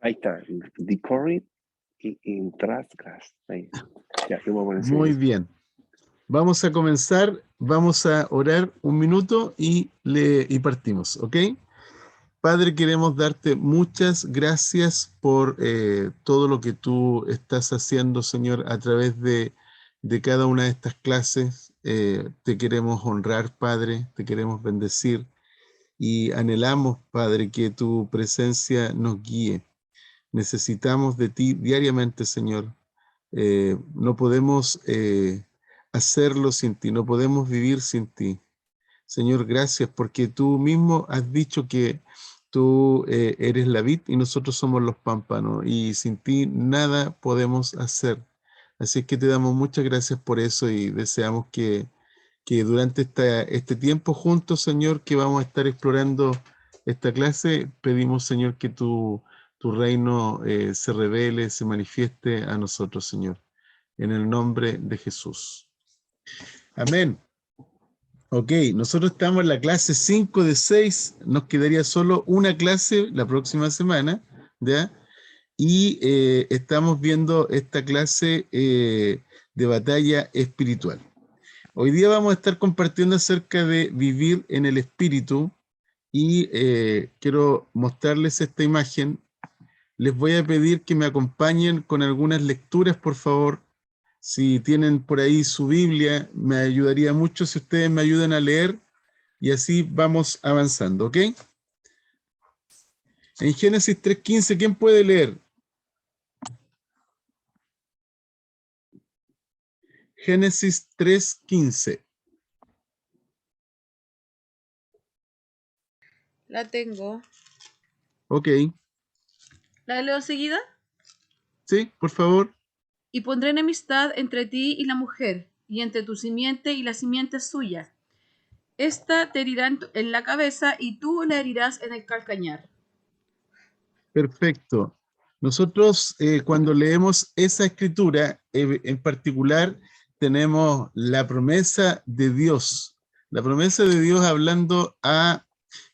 Ahí está. Decorit y Intrasgras. Ahí. Ya, yo voy a poner Muy bien. Vamos a comenzar, vamos a orar un minuto y partimos, ¿ok? Padre, queremos darte muchas gracias por todo lo que tú estás haciendo, Señor, a través de cada una de estas clases. Te queremos honrar, Padre, te queremos bendecir y anhelamos, Padre, que tu presencia nos guíe. Necesitamos de ti diariamente, Señor. No podemos hacerlo sin ti, no podemos vivir sin ti. Señor, gracias porque tú mismo has dicho que tú eres la vid y nosotros somos los pámpanos y sin ti nada podemos hacer. Así que te damos muchas gracias por eso y deseamos que durante este tiempo juntos, Señor, que vamos a estar explorando esta clase, pedimos, Señor, que tu reino se revele, se manifieste a nosotros, Señor, en el nombre de Jesús. Amén. Ok, nosotros estamos en la clase 5 de 6, nos quedaría solo una clase la próxima semana, ¿ya? Y estamos viendo esta clase de batalla espiritual. Hoy día vamos a estar compartiendo acerca de vivir en el espíritu y quiero mostrarles esta imagen. Les voy a pedir que me acompañen con algunas lecturas, por favor. Si tienen por ahí su Biblia, me ayudaría mucho si ustedes me ayudan a leer y así vamos avanzando, ¿ok? En Génesis 3:15, ¿quién puede leer? Génesis 3:15. La tengo. Ok, ¿La leo seguida? sí, por favor. Y pondré enemistad entre ti y la mujer, y entre tu simiente y la simiente suya. Esta te herirá en la cabeza, y tú la herirás en el calcañar. Perfecto. Nosotros cuando leemos esa escritura, en particular, tenemos la promesa de Dios. La promesa de Dios hablando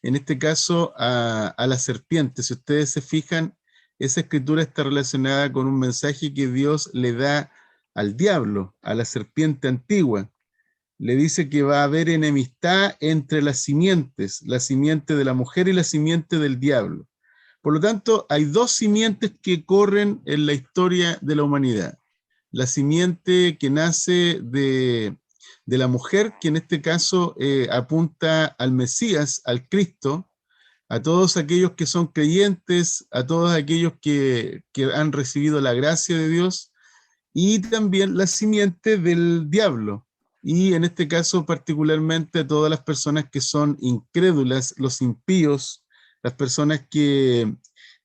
en este caso, a la serpiente. Si ustedes se fijan, esa escritura está relacionada con un mensaje que Dios le da al diablo, a la serpiente antigua. Le dice que va a haber enemistad entre las simientes, la simiente de la mujer y la simiente del diablo. Por lo tanto, hay dos simientes que corren en la historia de la humanidad. La simiente que nace de la mujer, que en este caso apunta al Mesías, al Cristo, a todos aquellos que son creyentes, a todos aquellos que han recibido la gracia de Dios, y también la simiente del diablo, y en este caso particularmente a todas las personas que son incrédulas, los impíos, las personas que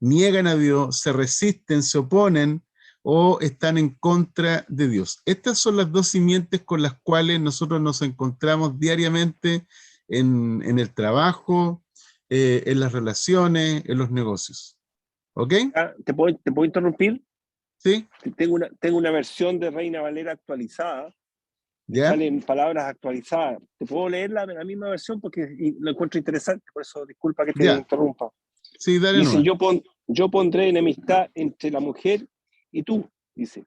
niegan a Dios, se resisten, se oponen o están en contra de Dios. Estas son las dos simientes con las cuales nosotros nos encontramos diariamente en el trabajo, en las relaciones, en los negocios. ¿Ok? ¿Te puedo interrumpir? ¿Sí? Tengo una versión de Reina Valera actualizada. Me ¿Ya? salen palabras actualizadas. ¿Te puedo leer la misma versión? Porque lo encuentro interesante, por eso disculpa que te ¿Ya? interrumpa. Sí, dale Dice, nomás. yo pondré enemistad entre la mujer y tú, dice,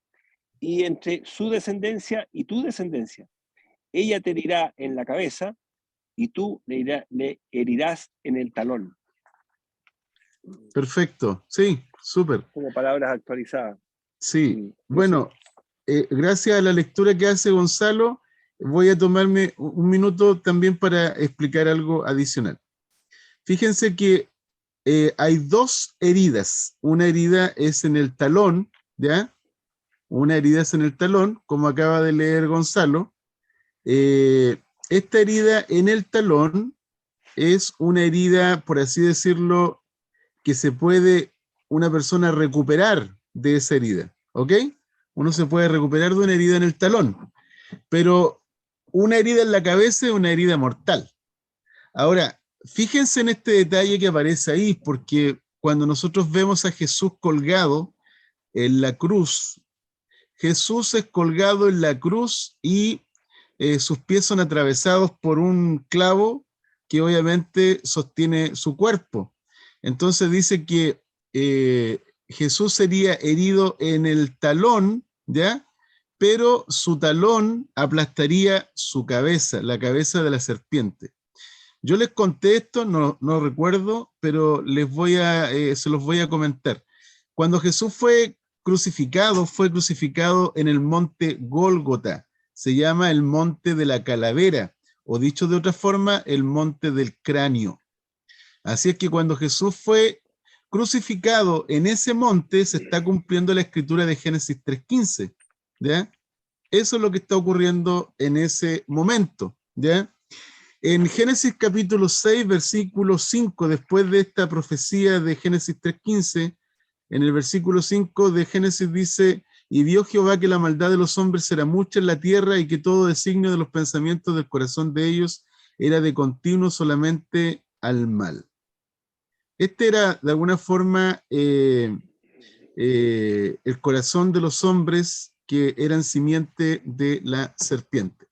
y entre su descendencia y tu descendencia. Ella te herirá en la cabeza y tú le herirás en el talón. Perfecto, sí, súper. Como palabras actualizadas. Sí, bueno, gracias a la lectura que hace Gonzalo, voy a tomarme un minuto también para explicar algo adicional. Fíjense que hay dos heridas. Una herida es en el talón, ¿ya? Una herida es en el talón, como acaba de leer Gonzalo. Esta herida en el talón es una herida, por así decirlo, que se puede una persona recuperar de esa herida, ¿ok? Uno se puede recuperar de una herida en el talón, pero una herida en la cabeza es una herida mortal. Ahora, fíjense en este detalle que aparece ahí, porque cuando nosotros vemos a Jesús colgado en la cruz, Jesús es colgado en la cruz y sus pies son atravesados por un clavo que obviamente sostiene su cuerpo. Entonces dice que Jesús sería herido en el talón, ¿ya? Pero su talón aplastaría su cabeza, la cabeza de la serpiente. Yo les conté esto, no recuerdo, pero se los voy a comentar. Cuando Jesús fue crucificado en el monte Gólgota. Se llama el monte de la calavera, o dicho de otra forma, el monte del cráneo. Así es que cuando Jesús fue crucificado en ese monte, se está cumpliendo la escritura de Génesis 3:15, ¿ya? Eso es lo que está ocurriendo en ese momento, ¿ya? En Génesis capítulo 6, versículo 5, después de esta profecía de Génesis 3:15, en el versículo 5 de Génesis dice: y vio Jehová que la maldad de los hombres era mucha en la tierra y que todo designio de los pensamientos del corazón de ellos era de continuo solamente al mal. Este era de alguna forma el corazón de los hombres que eran simiente de la serpiente.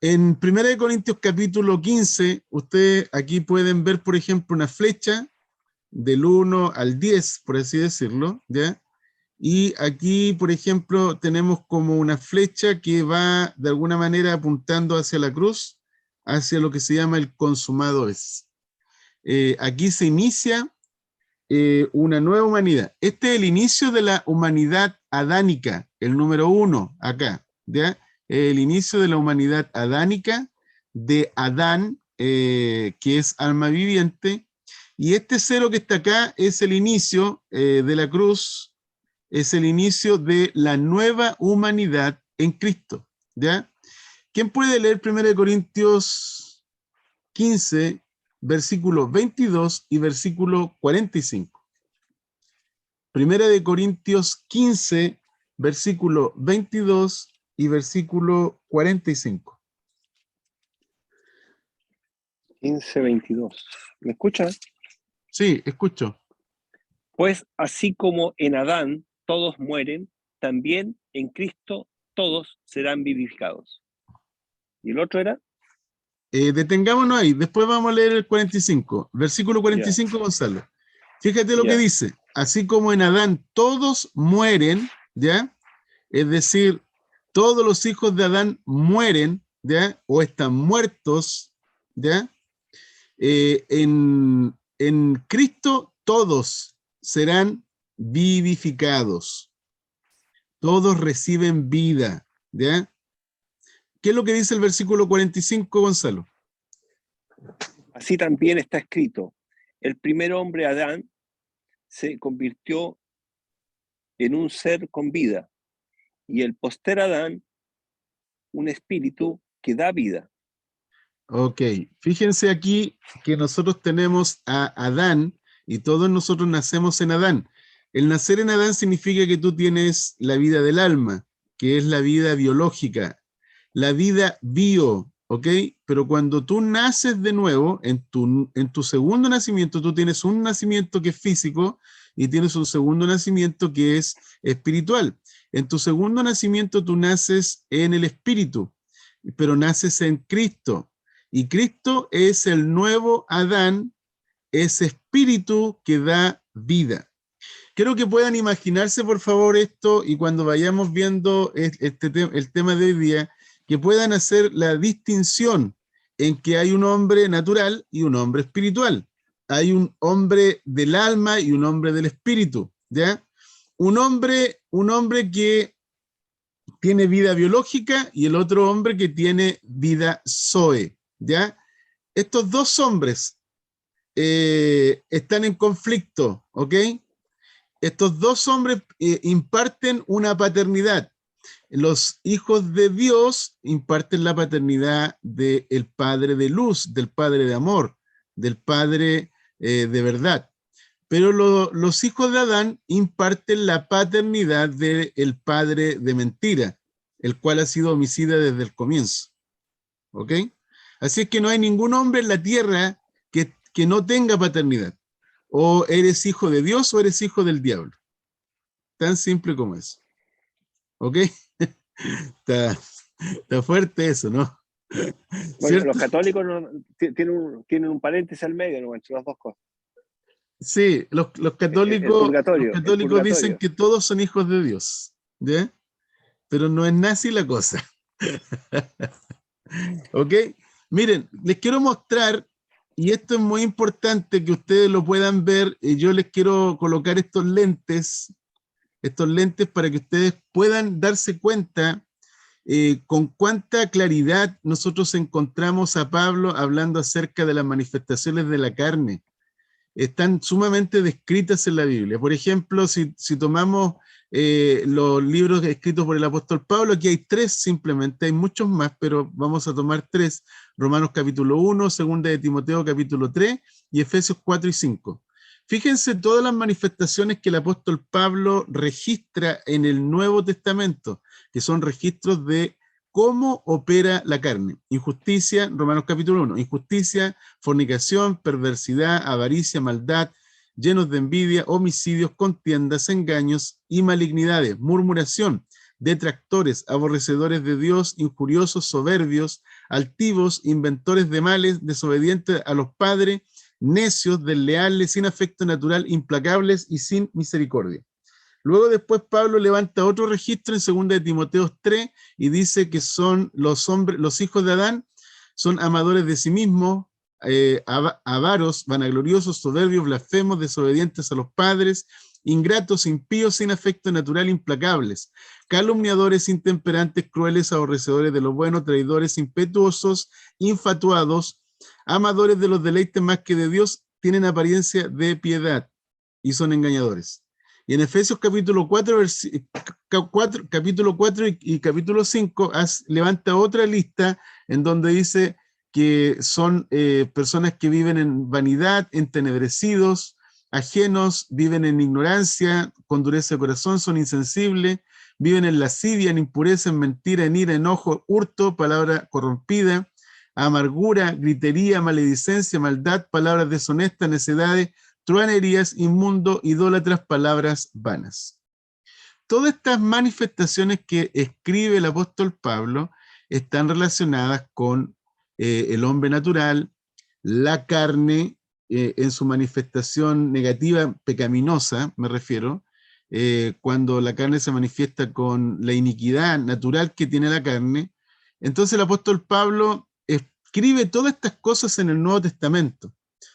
En 1 Corintios capítulo 15, ustedes aquí pueden ver, por ejemplo, una flecha del 1 al 10, por así decirlo, ¿ya? Y aquí, por ejemplo, tenemos como una flecha que va de alguna manera apuntando hacia la cruz, hacia lo que se llama el consumado es. Aquí se inicia una nueva humanidad. Este es el inicio de la humanidad adánica, el número 1 acá, ¿ya? El inicio de la humanidad adánica de Adán, que es alma viviente, y este 0 que está acá es el inicio de la cruz, es el inicio de la nueva humanidad en Cristo, ¿ya? ¿Quién puede leer 1 Corintios 15, versículo 22 y versículo 45? 1 Corintios 15, versículo 22 y versículo 45. 15:22. ¿Me escuchas? Sí, escucho. Pues así como en Adán todos mueren, también en Cristo todos serán vivificados. ¿Y el otro era? Detengámonos ahí, después vamos a leer el 45. Versículo 45, Gonzalo. Fíjate lo que dice: así como en Adán todos mueren, ¿ya? Es decir, todos los hijos de Adán mueren, ¿ya? O están muertos, ¿ya? En Cristo todos serán vivificados. Todos reciben vida, ¿ya? ¿Qué es lo que dice el versículo 45, Gonzalo? Así también está escrito: el primer hombre, Adán, se convirtió en un ser con vida, y el postrer Adán, un espíritu que da vida. Ok, fíjense aquí que nosotros tenemos a Adán y todos nosotros nacemos en Adán. El nacer en Adán significa que tú tienes la vida del alma, que es la vida biológica, la vida bio, ¿ok? Pero cuando tú naces de nuevo, en tu segundo nacimiento, tú tienes un nacimiento que es físico y tienes un segundo nacimiento que es espiritual. En tu segundo nacimiento tú naces en el espíritu, pero naces en Cristo. Y Cristo es el nuevo Adán, ese espíritu que da vida. Quiero que puedan imaginarse, por favor, esto, y cuando vayamos viendo el tema de hoy día, que puedan hacer la distinción en que hay un hombre natural y un hombre espiritual. Hay un hombre del alma y un hombre del espíritu, ¿ya? Un hombre que tiene vida biológica y el otro hombre que tiene vida zoe, ¿ya? Estos dos hombres están en conflicto, ¿ok? Estos dos hombres imparten una paternidad. Los hijos de Dios imparten la paternidad del Padre de luz, del Padre de amor, del Padre de verdad. Pero los hijos de Adán imparten la paternidad del padre de mentira, el cual ha sido homicida desde el comienzo. ¿Ok? Así es que no hay ningún hombre en la tierra que no tenga paternidad. O eres hijo de Dios o eres hijo del diablo. Tan simple como eso. ¿Ok? Está fuerte eso, ¿no? Bueno, ¿cierto? los católicos tienen un paréntesis al medio, ¿no? Entre las dos cosas. Sí, los El católicos, purgatorio, el dicen purgatorio. que todos son hijos de Dios, ¿ya? Pero no es así la cosa, ¿ok? Miren, les quiero mostrar, y esto es muy importante que ustedes lo puedan ver, y yo les quiero colocar estos lentes para que ustedes puedan darse cuenta con cuánta claridad nosotros encontramos a Pablo hablando acerca de las manifestaciones de la carne. Están sumamente descritas en la Biblia. Por ejemplo, si tomamos los libros escritos por el apóstol Pablo, aquí hay 3 simplemente, hay muchos más, pero vamos a tomar 3: Romanos capítulo 1, segunda de Timoteo capítulo 3 y Efesios 4 y 5. Fíjense todas las manifestaciones que el apóstol Pablo registra en el Nuevo Testamento, que son registros de cómo opera la carne. Injusticia, Romanos capítulo 1, injusticia, fornicación, perversidad, avaricia, maldad, llenos de envidia, homicidios, contiendas, engaños y malignidades, murmuración, detractores, aborrecedores de Dios, injuriosos, soberbios, altivos, inventores de males, desobedientes a los padres, necios, desleales, sin afecto natural, implacables y sin misericordia. Luego después Pablo levanta otro registro en 2 de Timoteo 3 y dice que son los hombres, los hijos de Adán, son amadores de sí mismos, avaros, vanagloriosos, soberbios, blasfemos, desobedientes a los padres, ingratos, impíos, sin afecto natural, implacables, calumniadores, intemperantes, crueles, aborrecedores de lo bueno, traidores, impetuosos, infatuados, amadores de los deleites más que de Dios, tienen apariencia de piedad y son engañadores. Y en Efesios capítulo 4, capítulo 4 y capítulo 5 levanta otra lista en donde dice que son personas que viven en vanidad, entenebrecidos, ajenos, viven en ignorancia, con dureza de corazón, son insensibles, viven en lascivia, en impureza, en mentira, en ira, enojo, hurto, palabra corrompida, amargura, gritería, maledicencia, maldad, palabras deshonestas, necedades, truanerías, inmundo, idólatras, palabras vanas. Todas estas manifestaciones que escribe el apóstol Pablo están relacionadas con el hombre natural, la carne, en su manifestación negativa, pecaminosa, me refiero, cuando la carne se manifiesta con la iniquidad natural que tiene la carne. Entonces el apóstol Pablo escribe todas estas cosas en el Nuevo Testamento,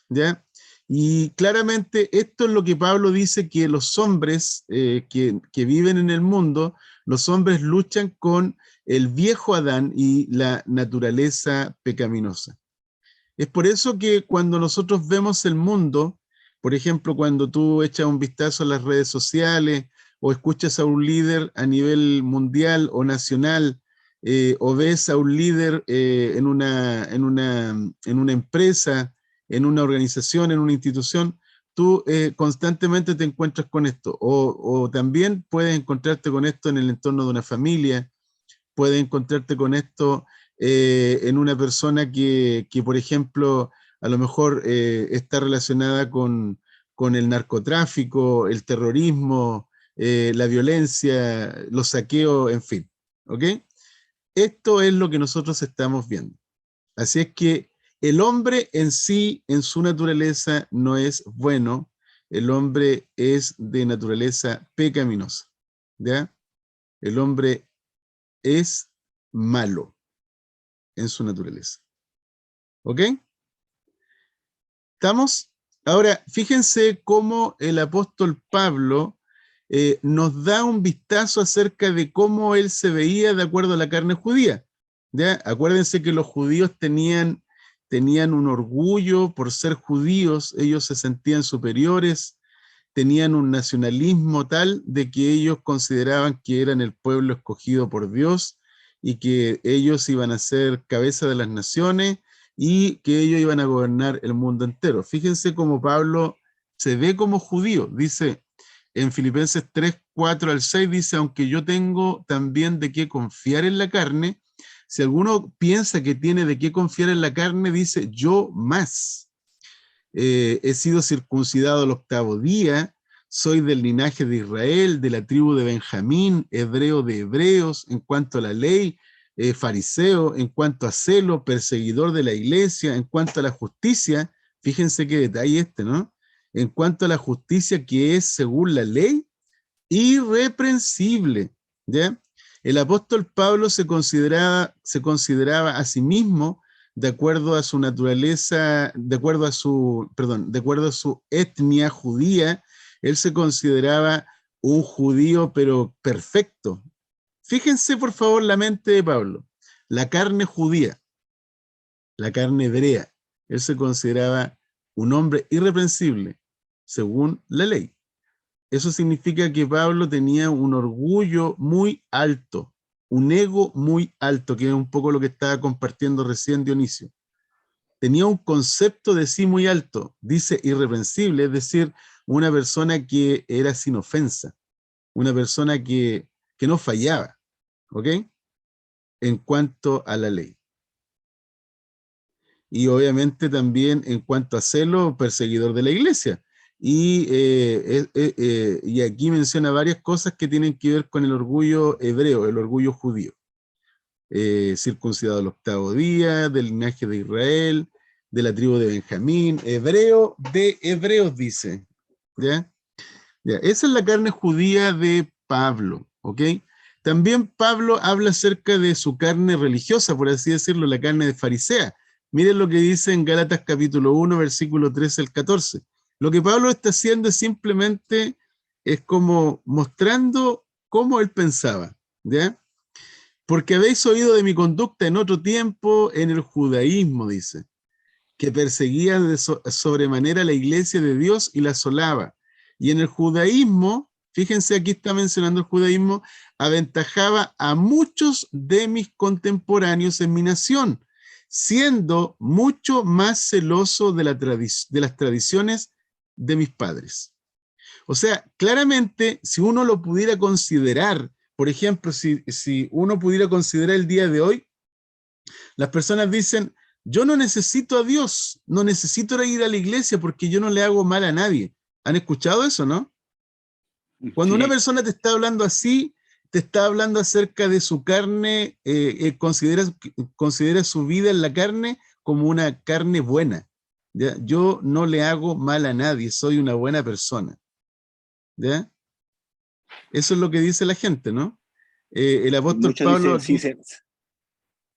¿ya? Y claramente esto es lo que Pablo dice, que los hombres que viven en el mundo, los hombres luchan con el viejo Adán y la naturaleza pecaminosa. Es por eso que cuando nosotros vemos el mundo, por ejemplo, cuando tú echas un vistazo a las redes sociales o escuchas a un líder a nivel mundial o nacional, o ves a un líder en una empresa, en una organización, en una institución, tú constantemente te encuentras con esto. O también puedes encontrarte con esto en el entorno de una familia, puedes encontrarte con esto en una persona que, por ejemplo, a lo mejor está relacionada con el narcotráfico, el terrorismo, la violencia, los saqueos, en fin. ¿Ok? Esto es lo que nosotros estamos viendo. Así es que el hombre en sí, en su naturaleza, no es bueno. El hombre es de naturaleza pecaminosa, ¿ya? El hombre es malo en su naturaleza. ¿Ok? ¿Estamos? Ahora, fíjense cómo el apóstol Pablo nos da un vistazo acerca de cómo él se veía de acuerdo a la carne judía. ¿Ya? Acuérdense que los judíos tenían un orgullo por ser judíos, ellos se sentían superiores, tenían un nacionalismo tal de que ellos consideraban que eran el pueblo escogido por Dios y que ellos iban a ser cabeza de las naciones y que ellos iban a gobernar el mundo entero. Fíjense cómo Pablo se ve como judío, dice en Filipenses 3, 4 al 6, dice, aunque yo tengo también de qué confiar en la carne, si alguno piensa que tiene de qué confiar en la carne, dice, yo más. He sido circuncidado al 8º día, soy del linaje de Israel, de la tribu de Benjamín, hebreo de hebreos, en cuanto a la ley, fariseo, en cuanto a celo, perseguidor de la iglesia, en cuanto a la justicia, fíjense qué detalle este, ¿no? en cuanto a la justicia que es según la ley, irreprensible, ¿ya? El apóstol Pablo se consideraba a sí mismo, de acuerdo a su naturaleza, de acuerdo a su etnia judía, él se consideraba un judío, pero perfecto. Fíjense, por favor, la mente de Pablo. La carne judía, la carne hebrea. Él se consideraba un hombre irreprensible, según la ley. Eso significa que Pablo tenía un orgullo muy alto, un ego muy alto, que es un poco lo que estaba compartiendo recién Dionisio. Tenía un concepto de sí muy alto, dice irreprensible, es decir, una persona que era sin ofensa, una persona que no fallaba, ¿ok? En cuanto a la ley. Y obviamente también en cuanto a celo, perseguidor de la iglesia. Y aquí menciona varias cosas que tienen que ver con el orgullo hebreo, el orgullo judío. Circuncidado al 8º día, del linaje de Israel, de la tribu de Benjamín, hebreo de hebreos, dice. ¿Ya? Ya, esa es la carne judía de Pablo, ¿ok? También Pablo habla acerca de su carne religiosa, por así decirlo, la carne de farisea. Miren lo que dice en Gálatas capítulo 1, versículo 13 al 14. Lo que Pablo está haciendo es simplemente, es como mostrando cómo él pensaba, ¿ya? Porque habéis oído de mi conducta en otro tiempo en el judaísmo, dice, que perseguía sobremanera la iglesia de Dios y la asolaba. Y en el judaísmo, fíjense, aquí está mencionando el judaísmo, aventajaba a muchos de mis contemporáneos en mi nación, siendo mucho más celoso de las tradiciones de mis padres. O sea, claramente, si uno lo pudiera considerar, por ejemplo, si uno pudiera considerar el día de hoy, las personas dicen, yo no necesito a Dios, no necesito ir a la iglesia porque yo no le hago mal a nadie. ¿Han escuchado eso, no? Cuando una persona te está hablando así, te está hablando acerca de su carne, considera su vida en la carne como una carne buena. ¿Ya? Yo no le hago mal a nadie, soy una buena persona. ¿Ya? Eso es lo que dice la gente, ¿no? El apóstol Muchos Pablo dicen, aquí...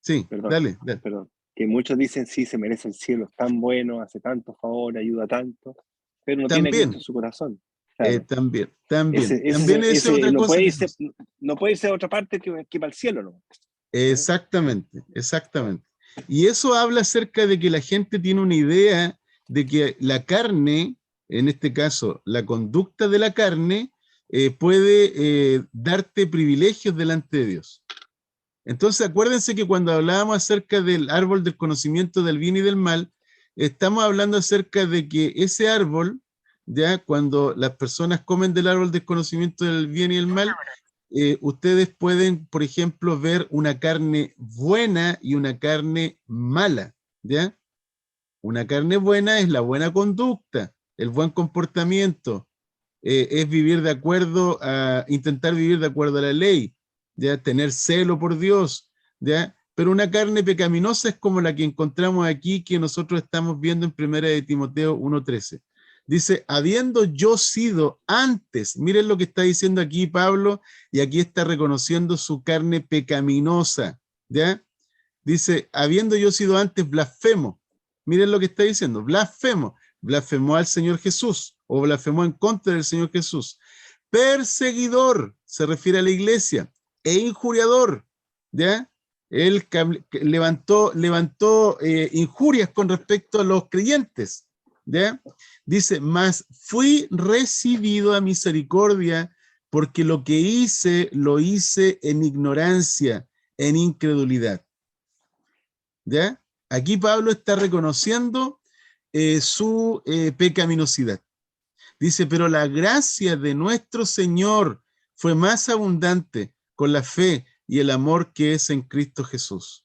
Sí, dale. perdón, que muchos dicen, sí, se merece el cielo, es tan bueno, hace tanto favor, ayuda tanto, pero no tiene a Cristo También, en su corazón. Claro. también. Ese, También esa es otra no cosa puede que irse, pasa. no puede irse a otra parte que para el cielo, ¿no? Exactamente. Y eso habla acerca de que la gente tiene una idea de que la carne, en este caso, la conducta de la carne, puede darte privilegios delante de Dios. Entonces, acuérdense que cuando hablábamos acerca del árbol del conocimiento del bien y del mal, estamos hablando acerca de que ese árbol, ya cuando las personas comen del árbol del conocimiento del bien y el mal, ustedes pueden, por ejemplo, ver una carne buena y una carne mala, ¿ya? Una carne buena es la buena conducta, el buen comportamiento, es intentar vivir de acuerdo a la ley, ¿ya? Tener celo por Dios, ¿ya? Pero una carne pecaminosa es como la que encontramos aquí, que nosotros estamos viendo en 1 de Timoteo 1:13. Dice, habiendo yo sido antes, miren lo que está diciendo aquí Pablo, y aquí está reconociendo su carne pecaminosa, ¿ya? Dice, habiendo yo sido antes blasfemo, miren lo que está diciendo, blasfemó al Señor Jesús, o blasfemó en contra del Señor Jesús. Perseguidor, se refiere a la iglesia, e injuriador, ¿ya? Él levantó injurias con respecto a los creyentes, ¿ya? Dice, mas fui recibido a misericordia porque lo que hice, lo hice en ignorancia, en incredulidad. ¿Ya? Aquí Pablo está reconociendo su pecaminosidad. Dice, pero la gracia de nuestro Señor fue más abundante con la fe y el amor que es en Cristo Jesús.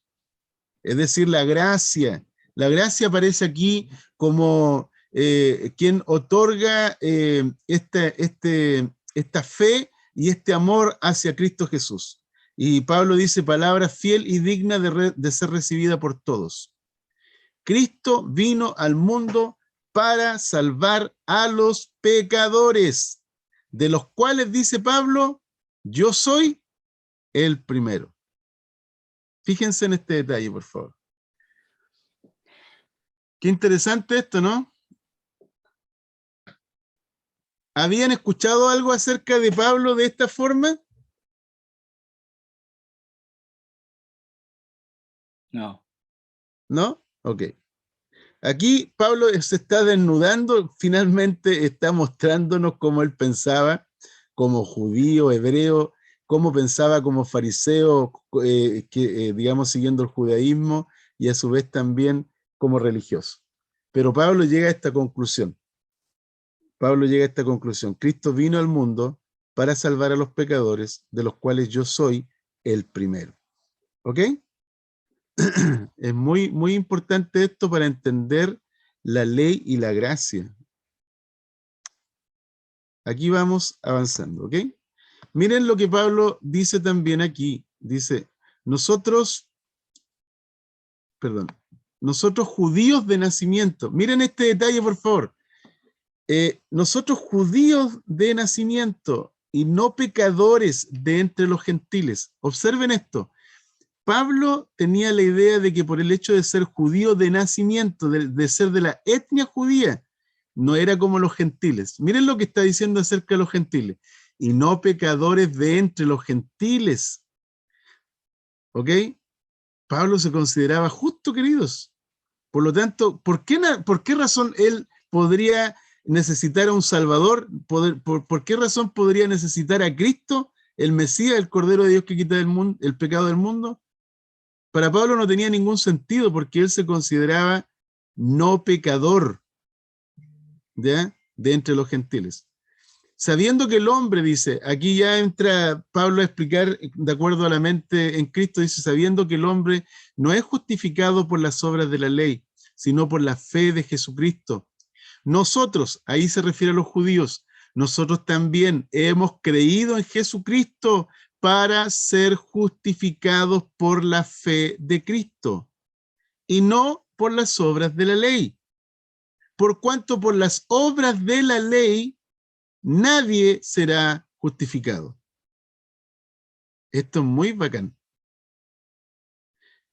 Es decir, la gracia aparece aquí como quien otorga esta fe y este amor hacia Cristo Jesús. Y Pablo dice, palabra fiel y digna de ser recibida por todos. Cristo vino al mundo para salvar a los pecadores, de los cuales, dice Pablo, yo soy el primero. Fíjense en este detalle, por favor. Qué interesante esto, ¿no? ¿Habían escuchado algo acerca de Pablo de esta forma? No. ¿No? Ok. Aquí Pablo se está desnudando, finalmente está mostrándonos cómo él pensaba como judío, hebreo, cómo pensaba como fariseo, digamos, siguiendo el judaísmo, y a su vez también como religioso. Pero Pablo llega a esta conclusión. Cristo vino al mundo para salvar a los pecadores, de los cuales yo soy el primero. ¿Ok? Es muy, muy importante esto para entender la ley y la gracia. Aquí vamos avanzando, ¿ok? Miren lo que Pablo dice también aquí. Dice, nosotros judíos de nacimiento. Miren este detalle, por favor. Nosotros judíos de nacimiento y no pecadores de entre los gentiles. Observen esto. Pablo tenía la idea de que por el hecho de ser judío de nacimiento, de ser de la etnia judía, no era como los gentiles. Miren lo que está diciendo acerca de los gentiles. Y no pecadores de entre los gentiles. ¿Ok? Pablo se consideraba justo, queridos. Por lo tanto, ¿por qué razón él podría necesitar a un Salvador? ¿Por qué razón podría necesitar a Cristo, el Mesías, el Cordero de Dios que quita el pecado del mundo? Para Pablo no tenía ningún sentido porque él se consideraba no pecador, ¿ya? De entre los gentiles. Sabiendo que el hombre, dice, aquí ya entra Pablo a explicar de acuerdo a la mente en Cristo, dice, sabiendo que el hombre no es justificado por las obras de la ley, sino por la fe de Jesucristo. Nosotros, ahí se refiere a los judíos, nosotros también hemos creído en Jesucristo para ser justificados por la fe de Cristo y no por las obras de la ley. Por cuanto por las obras de la ley nadie será justificado. Esto es muy bacán.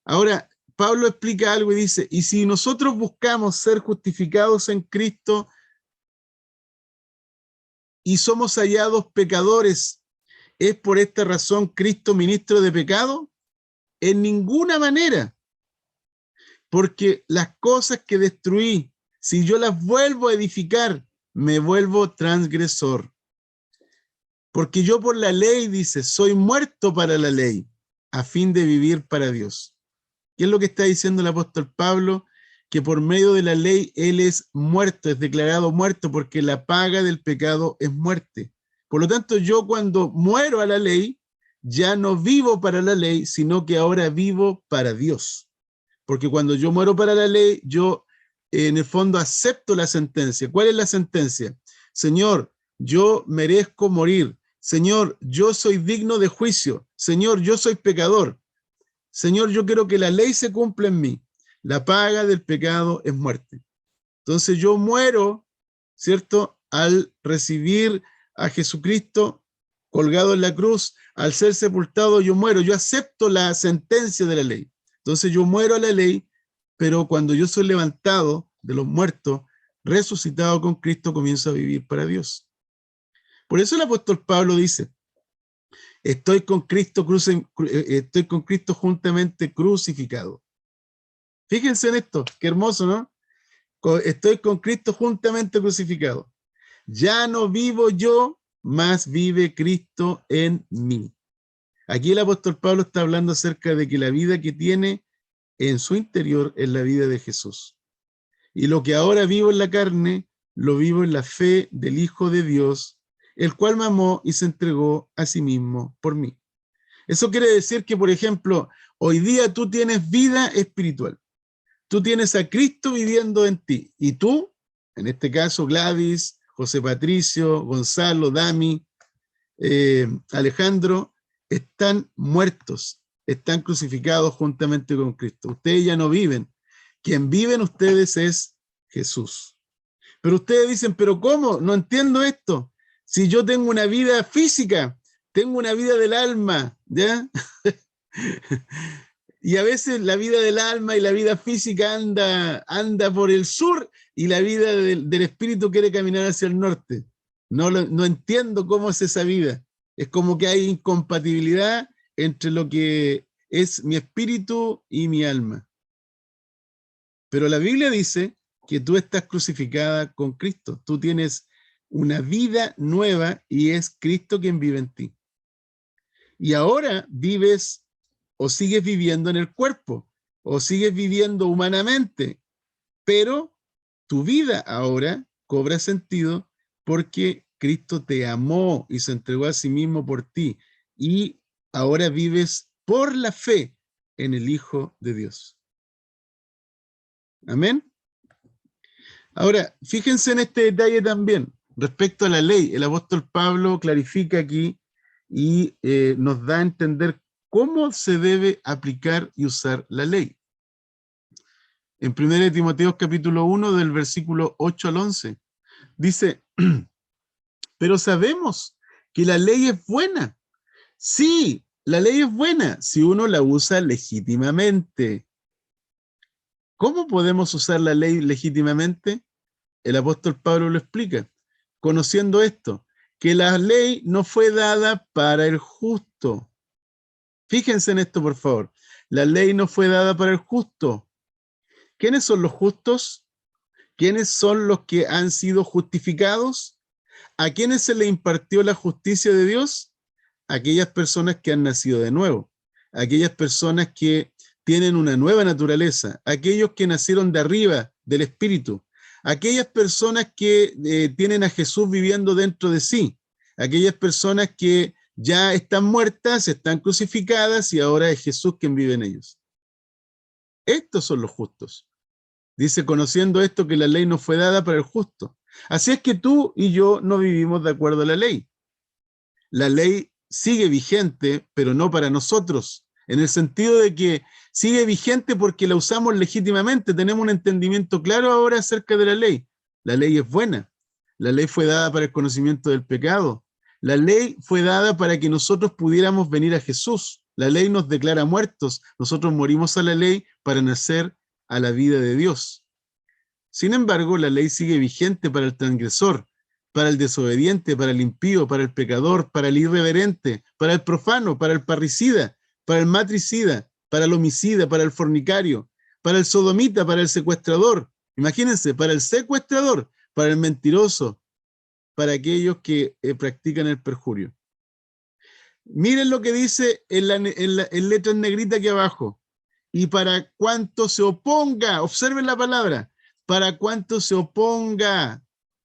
Ahora, Pablo explica algo y dice, y si nosotros buscamos ser justificados en Cristo y somos hallados pecadores, ¿es por esta razón Cristo ministro de pecado? En ninguna manera. Porque las cosas que destruí, si yo las vuelvo a edificar, me vuelvo transgresor. Porque yo por la ley, dice, soy muerto para la ley, a fin de vivir para Dios. ¿Qué es lo que está diciendo el apóstol Pablo? Que por medio de la ley él es muerto, es declarado muerto, porque la paga del pecado es muerte. Por lo tanto, yo cuando muero a la ley, ya no vivo para la ley, sino que ahora vivo para Dios. Porque cuando yo muero para la ley, yo en el fondo acepto la sentencia. ¿Cuál es la sentencia? Señor, yo merezco morir. Señor, yo soy digno de juicio. Señor, yo soy pecador. Señor, yo quiero que la ley se cumpla en mí. La paga del pecado es muerte. Entonces yo muero, ¿cierto? Al recibir a Jesucristo colgado en la cruz, al ser sepultado, yo muero. Yo acepto la sentencia de la ley. Entonces yo muero a la ley, pero cuando yo soy levantado de los muertos, resucitado con Cristo, comienzo a vivir para Dios. Por eso el apóstol Pablo dice, estoy con Cristo juntamente crucificado. Fíjense en esto, qué hermoso, ¿no? Estoy con Cristo juntamente crucificado. Ya no vivo yo, mas vive Cristo en mí. Aquí el apóstol Pablo está hablando acerca de que la vida que tiene en su interior es la vida de Jesús. Y lo que ahora vivo en la carne, lo vivo en la fe del Hijo de Dios, el cual me amó y se entregó a sí mismo por mí. Eso quiere decir que, por ejemplo, hoy día tú tienes vida espiritual. Tú tienes a Cristo viviendo en ti. Y tú, en este caso Gladys, José Patricio, Gonzalo, Dami, Alejandro, están muertos, están crucificados juntamente con Cristo. Ustedes ya no viven. Quien vive en ustedes es Jesús. Pero ustedes dicen, ¿pero cómo? No entiendo esto. Si yo tengo una vida física, tengo una vida del alma, ¿ya? Y a veces la vida del alma y la vida física anda por el sur y la vida del espíritu quiere caminar hacia el norte. No entiendo cómo es esa vida. Es como que hay incompatibilidad entre lo que es mi espíritu y mi alma. Pero la Biblia dice que tú estás crucificada con Cristo. Tú tienes una vida nueva y es Cristo quien vive en ti. Y ahora vives o sigues viviendo en el cuerpo o sigues viviendo humanamente, pero tu vida ahora cobra sentido porque Cristo te amó y se entregó a sí mismo por ti y ahora vives por la fe en el Hijo de Dios. Amén. Ahora, fíjense en este detalle también, respecto a la ley. El apóstol Pablo clarifica aquí y nos da a entender cómo se debe aplicar y usar la ley. En 1 Timoteo capítulo 1, del versículo 8 al 11, dice, pero sabemos que la ley es buena. Sí, la ley es buena si uno la usa legítimamente. ¿Cómo podemos usar la ley legítimamente? El apóstol Pablo lo explica, conociendo esto, que la ley no fue dada para el justo. Fíjense en esto, por favor. La ley no fue dada para el justo. ¿Quiénes son los justos? ¿Quiénes son los que han sido justificados? ¿A quiénes se le impartió la justicia de Dios? Aquellas personas que han nacido de nuevo, aquellas personas que tienen una nueva naturaleza, aquellos que nacieron de arriba, del Espíritu, aquellas personas que tienen a Jesús viviendo dentro de sí, aquellas personas que ya están muertas, están crucificadas y ahora es Jesús quien vive en ellos. Estos son los justos. Dice, conociendo esto, que la ley no fue dada para el justo. Así es que tú y yo no vivimos de acuerdo a la ley. La ley sigue vigente, pero no para nosotros, en el sentido de que sigue vigente porque la usamos legítimamente. Tenemos un entendimiento claro ahora acerca de la ley. La ley es buena. La ley fue dada para el conocimiento del pecado. La ley fue dada para que nosotros pudiéramos venir a Jesús. La ley nos declara muertos. Nosotros morimos a la ley para nacer a la vida de Dios. Sin embargo, la ley sigue vigente para el transgresor, para el desobediente, para el impío, para el pecador, para el irreverente, para el profano, para el parricida, para el matricida, para el homicida, para el fornicario, para el sodomita, para el secuestrador. Imagínense, para el secuestrador, para el mentiroso, para aquellos que practican el perjurio. Miren lo que dice en letras negritas aquí abajo. Y para cuanto se oponga, observen la palabra, para cuanto se oponga.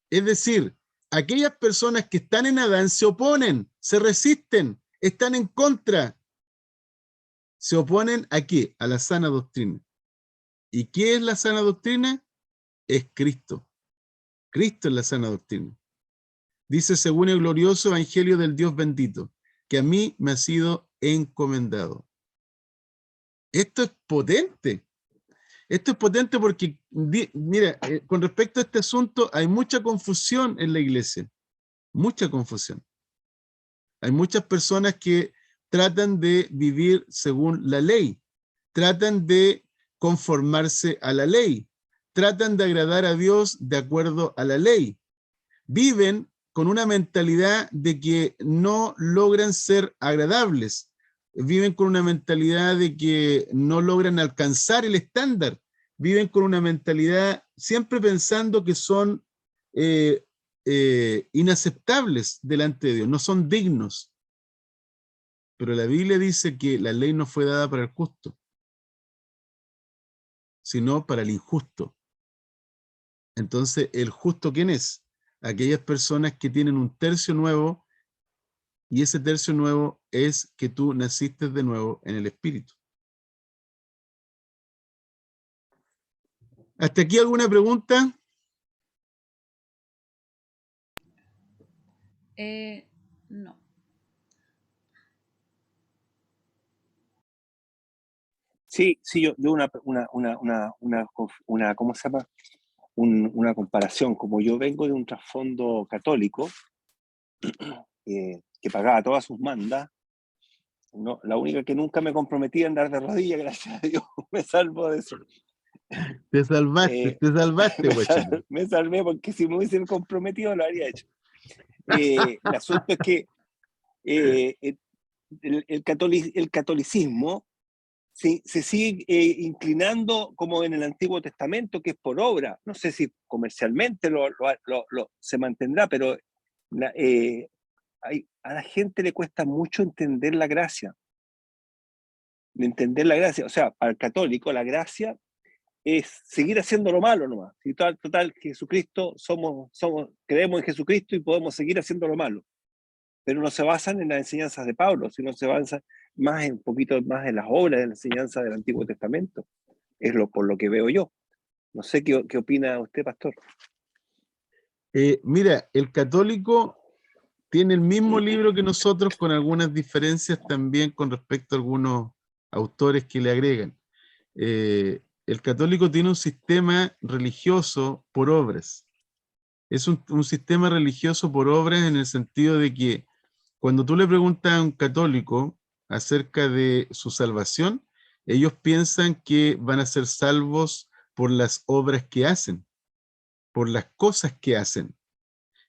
Es decir, aquellas personas que están en Adán se oponen, se resisten, están en contra. ¿Se oponen a qué? A la sana doctrina. ¿Y qué es la sana doctrina? Es Cristo. Cristo es la sana doctrina. Dice, según el glorioso evangelio del Dios bendito, que a mí me ha sido encomendado. Esto es potente. Esto es potente porque, mira, con respecto a este asunto hay mucha confusión en la iglesia. Mucha confusión. Hay muchas personas que tratan de vivir según la ley. Tratan de conformarse a la ley. Tratan de agradar a Dios de acuerdo a la ley. Viven con una mentalidad de que no logran ser agradables. Viven con una mentalidad de que no logran alcanzar el estándar. Viven con una mentalidad siempre pensando que son inaceptables delante de Dios, no son dignos. Pero la Biblia dice que la ley no fue dada para el justo, sino para el injusto. Entonces, ¿el justo quién es? Aquellas personas que tienen un tercio nuevo, y ese tercio nuevo es que tú naciste de nuevo en el Espíritu. ¿Hasta aquí alguna pregunta? No. Sí, sí, yo ¿cómo se llama? una comparación. Como yo vengo de un trasfondo católico, que pagaba todas sus mandas, no, la única que nunca me comprometí a andar de rodillas, gracias a Dios, me salvo de eso. Te salvaste, guachín. Me salvé porque si me hubiesen comprometido lo habría hecho. El asunto es que el catolicismo se sigue inclinando como en el Antiguo Testamento, que es por obra. No sé si comercialmente se mantendrá, pero a la gente le cuesta mucho entender la gracia. O sea, al católico la gracia es seguir haciendo lo malo nomás. Y total, Jesucristo, creemos en Jesucristo y podemos seguir haciendo lo malo. Pero no se basan en las enseñanzas de Pablo, sino se basan un poquito más en las obras de la enseñanza del Antiguo Testamento. Por lo que veo yo. No sé qué opina usted, pastor. Mira, el católico tiene el mismo libro que nosotros, con algunas diferencias también con respecto a algunos autores que le agregan. El católico tiene un sistema religioso por obras. Es un sistema religioso por obras en el sentido de que cuando tú le preguntas a un católico acerca de su salvación, ellos piensan que van a ser salvos por las obras que hacen, por las cosas que hacen.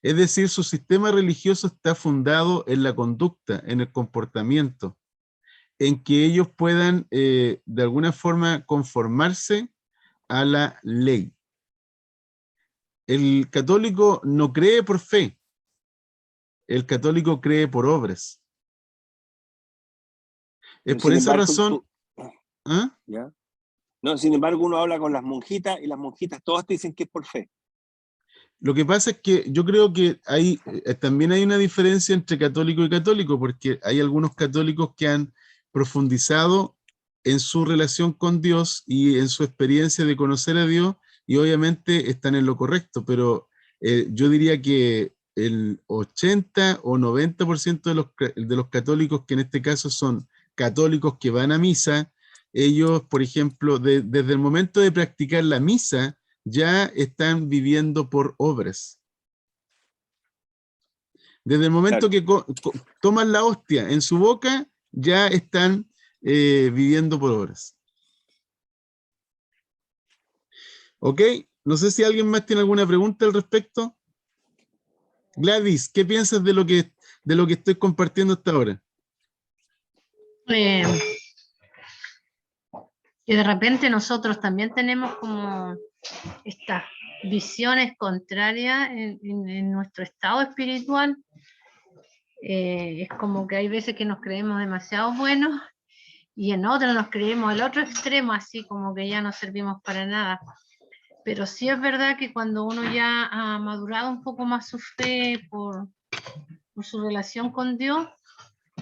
Es decir, su sistema religioso está fundado en la conducta, en el comportamiento, en que ellos puedan de alguna forma conformarse a la ley. El católico no cree por fe, el católico cree por obras. Es por esa razón... ¿Ah? ¿Ya? No, sin embargo, uno habla con las monjitas y las monjitas todas te dicen que es por fe. Lo que pasa es que yo creo que también hay una diferencia entre católico y católico, porque hay algunos católicos que han profundizado en su relación con Dios y en su experiencia de conocer a Dios, y obviamente están en lo correcto, pero yo diría que el 80 o 90% de los católicos, que en este caso son católicos que van a misa, ellos, por ejemplo, desde el momento de practicar la misa, ya están viviendo por obras. Desde el momento que toman la hostia en su boca, ya están viviendo por obras. ¿Ok? No sé si alguien más tiene alguna pregunta al respecto. Gladys, ¿qué piensas de lo que estoy compartiendo hasta ahora? Que de repente nosotros también tenemos como estas visiones contrarias en nuestro estado espiritual. Es como que hay veces que nos creemos demasiado buenos y en otros nos creemos el otro extremo, así como que ya no servimos para nada. Pero sí es verdad que cuando uno ya ha madurado un poco más su fe por su relación con Dios,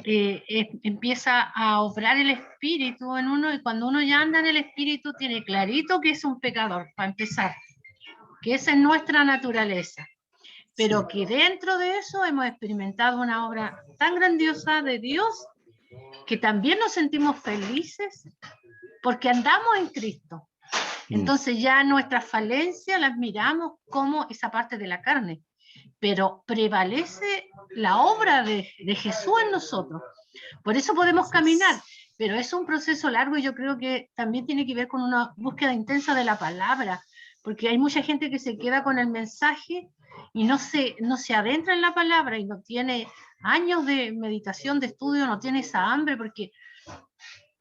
empieza a obrar el espíritu en uno, y cuando uno ya anda en el espíritu tiene clarito que es un pecador, para empezar, que esa es nuestra naturaleza, pero que dentro de eso hemos experimentado una obra tan grandiosa de Dios que también nos sentimos felices porque andamos en Cristo. Entonces ya nuestras falencias las miramos como esa parte de la carne, pero prevalece la obra de Jesús en nosotros. Por eso podemos caminar, pero es un proceso largo y yo creo que también tiene que ver con una búsqueda intensa de la palabra, porque hay mucha gente que se queda con el mensaje y no se adentra en la palabra y no tiene años de meditación, de estudio, no tiene esa hambre, porque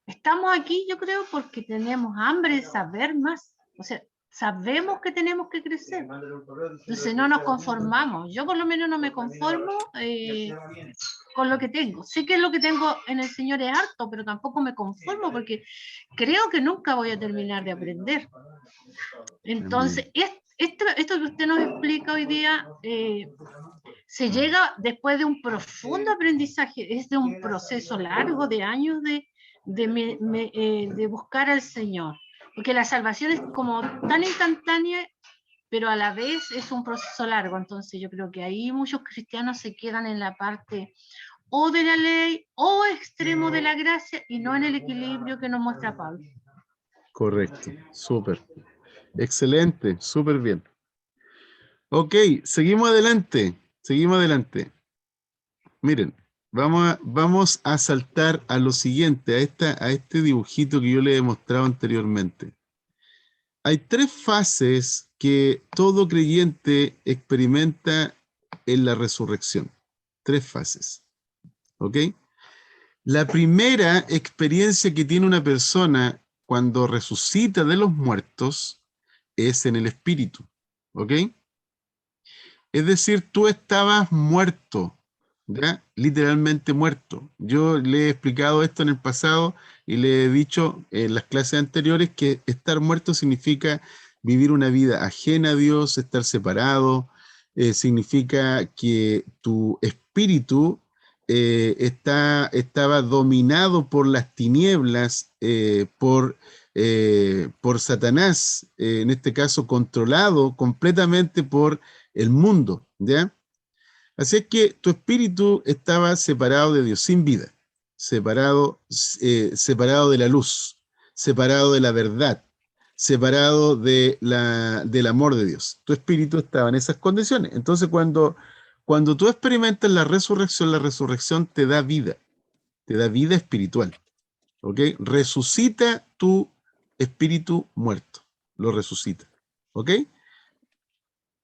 estamos aquí, yo creo, porque tenemos hambre de saber más. O sea, sabemos que tenemos que crecer. Entonces no nos conformamos. Yo por lo menos no me conformo con lo que tengo. Sé que lo que tengo en el Señor es harto, pero tampoco me conformo porque creo que nunca voy a terminar de aprender. Entonces, esto que usted nos explica hoy día se llega después de un profundo aprendizaje, es de un proceso largo de años de buscar al Señor, porque la salvación es como tan instantánea, pero a la vez es un proceso largo. Entonces yo creo que ahí muchos cristianos se quedan en la parte o de la ley o extremo de la gracia y no en el equilibrio que nos muestra Pablo. Correcto, súper. Excelente, súper bien. Ok, seguimos adelante. Seguimos adelante. Miren, vamos a saltar a lo siguiente, a este dibujito que yo les he mostrado anteriormente. Hay 3 fases que todo creyente experimenta en la resurrección. 3 fases. ¿Ok? La primera experiencia que tiene una persona cuando resucita de los muertos es en el espíritu. ¿Ok? Es decir, tú estabas muerto, ¿ya? Literalmente muerto. Yo le he explicado esto en el pasado y le he dicho en las clases anteriores que estar muerto significa vivir una vida ajena a Dios, estar separado, significa que tu espíritu estaba dominado por las tinieblas, por Satanás, en este caso controlado completamente por el mundo, ¿ya? Así es que tu espíritu estaba separado de Dios, sin vida, separado de la luz, separado de la verdad, separado del amor de Dios. Tu espíritu estaba en esas condiciones. Entonces, cuando tú experimentas la resurrección te da vida espiritual, ¿ok? Resucita tu espíritu muerto, lo resucita, ¿ok?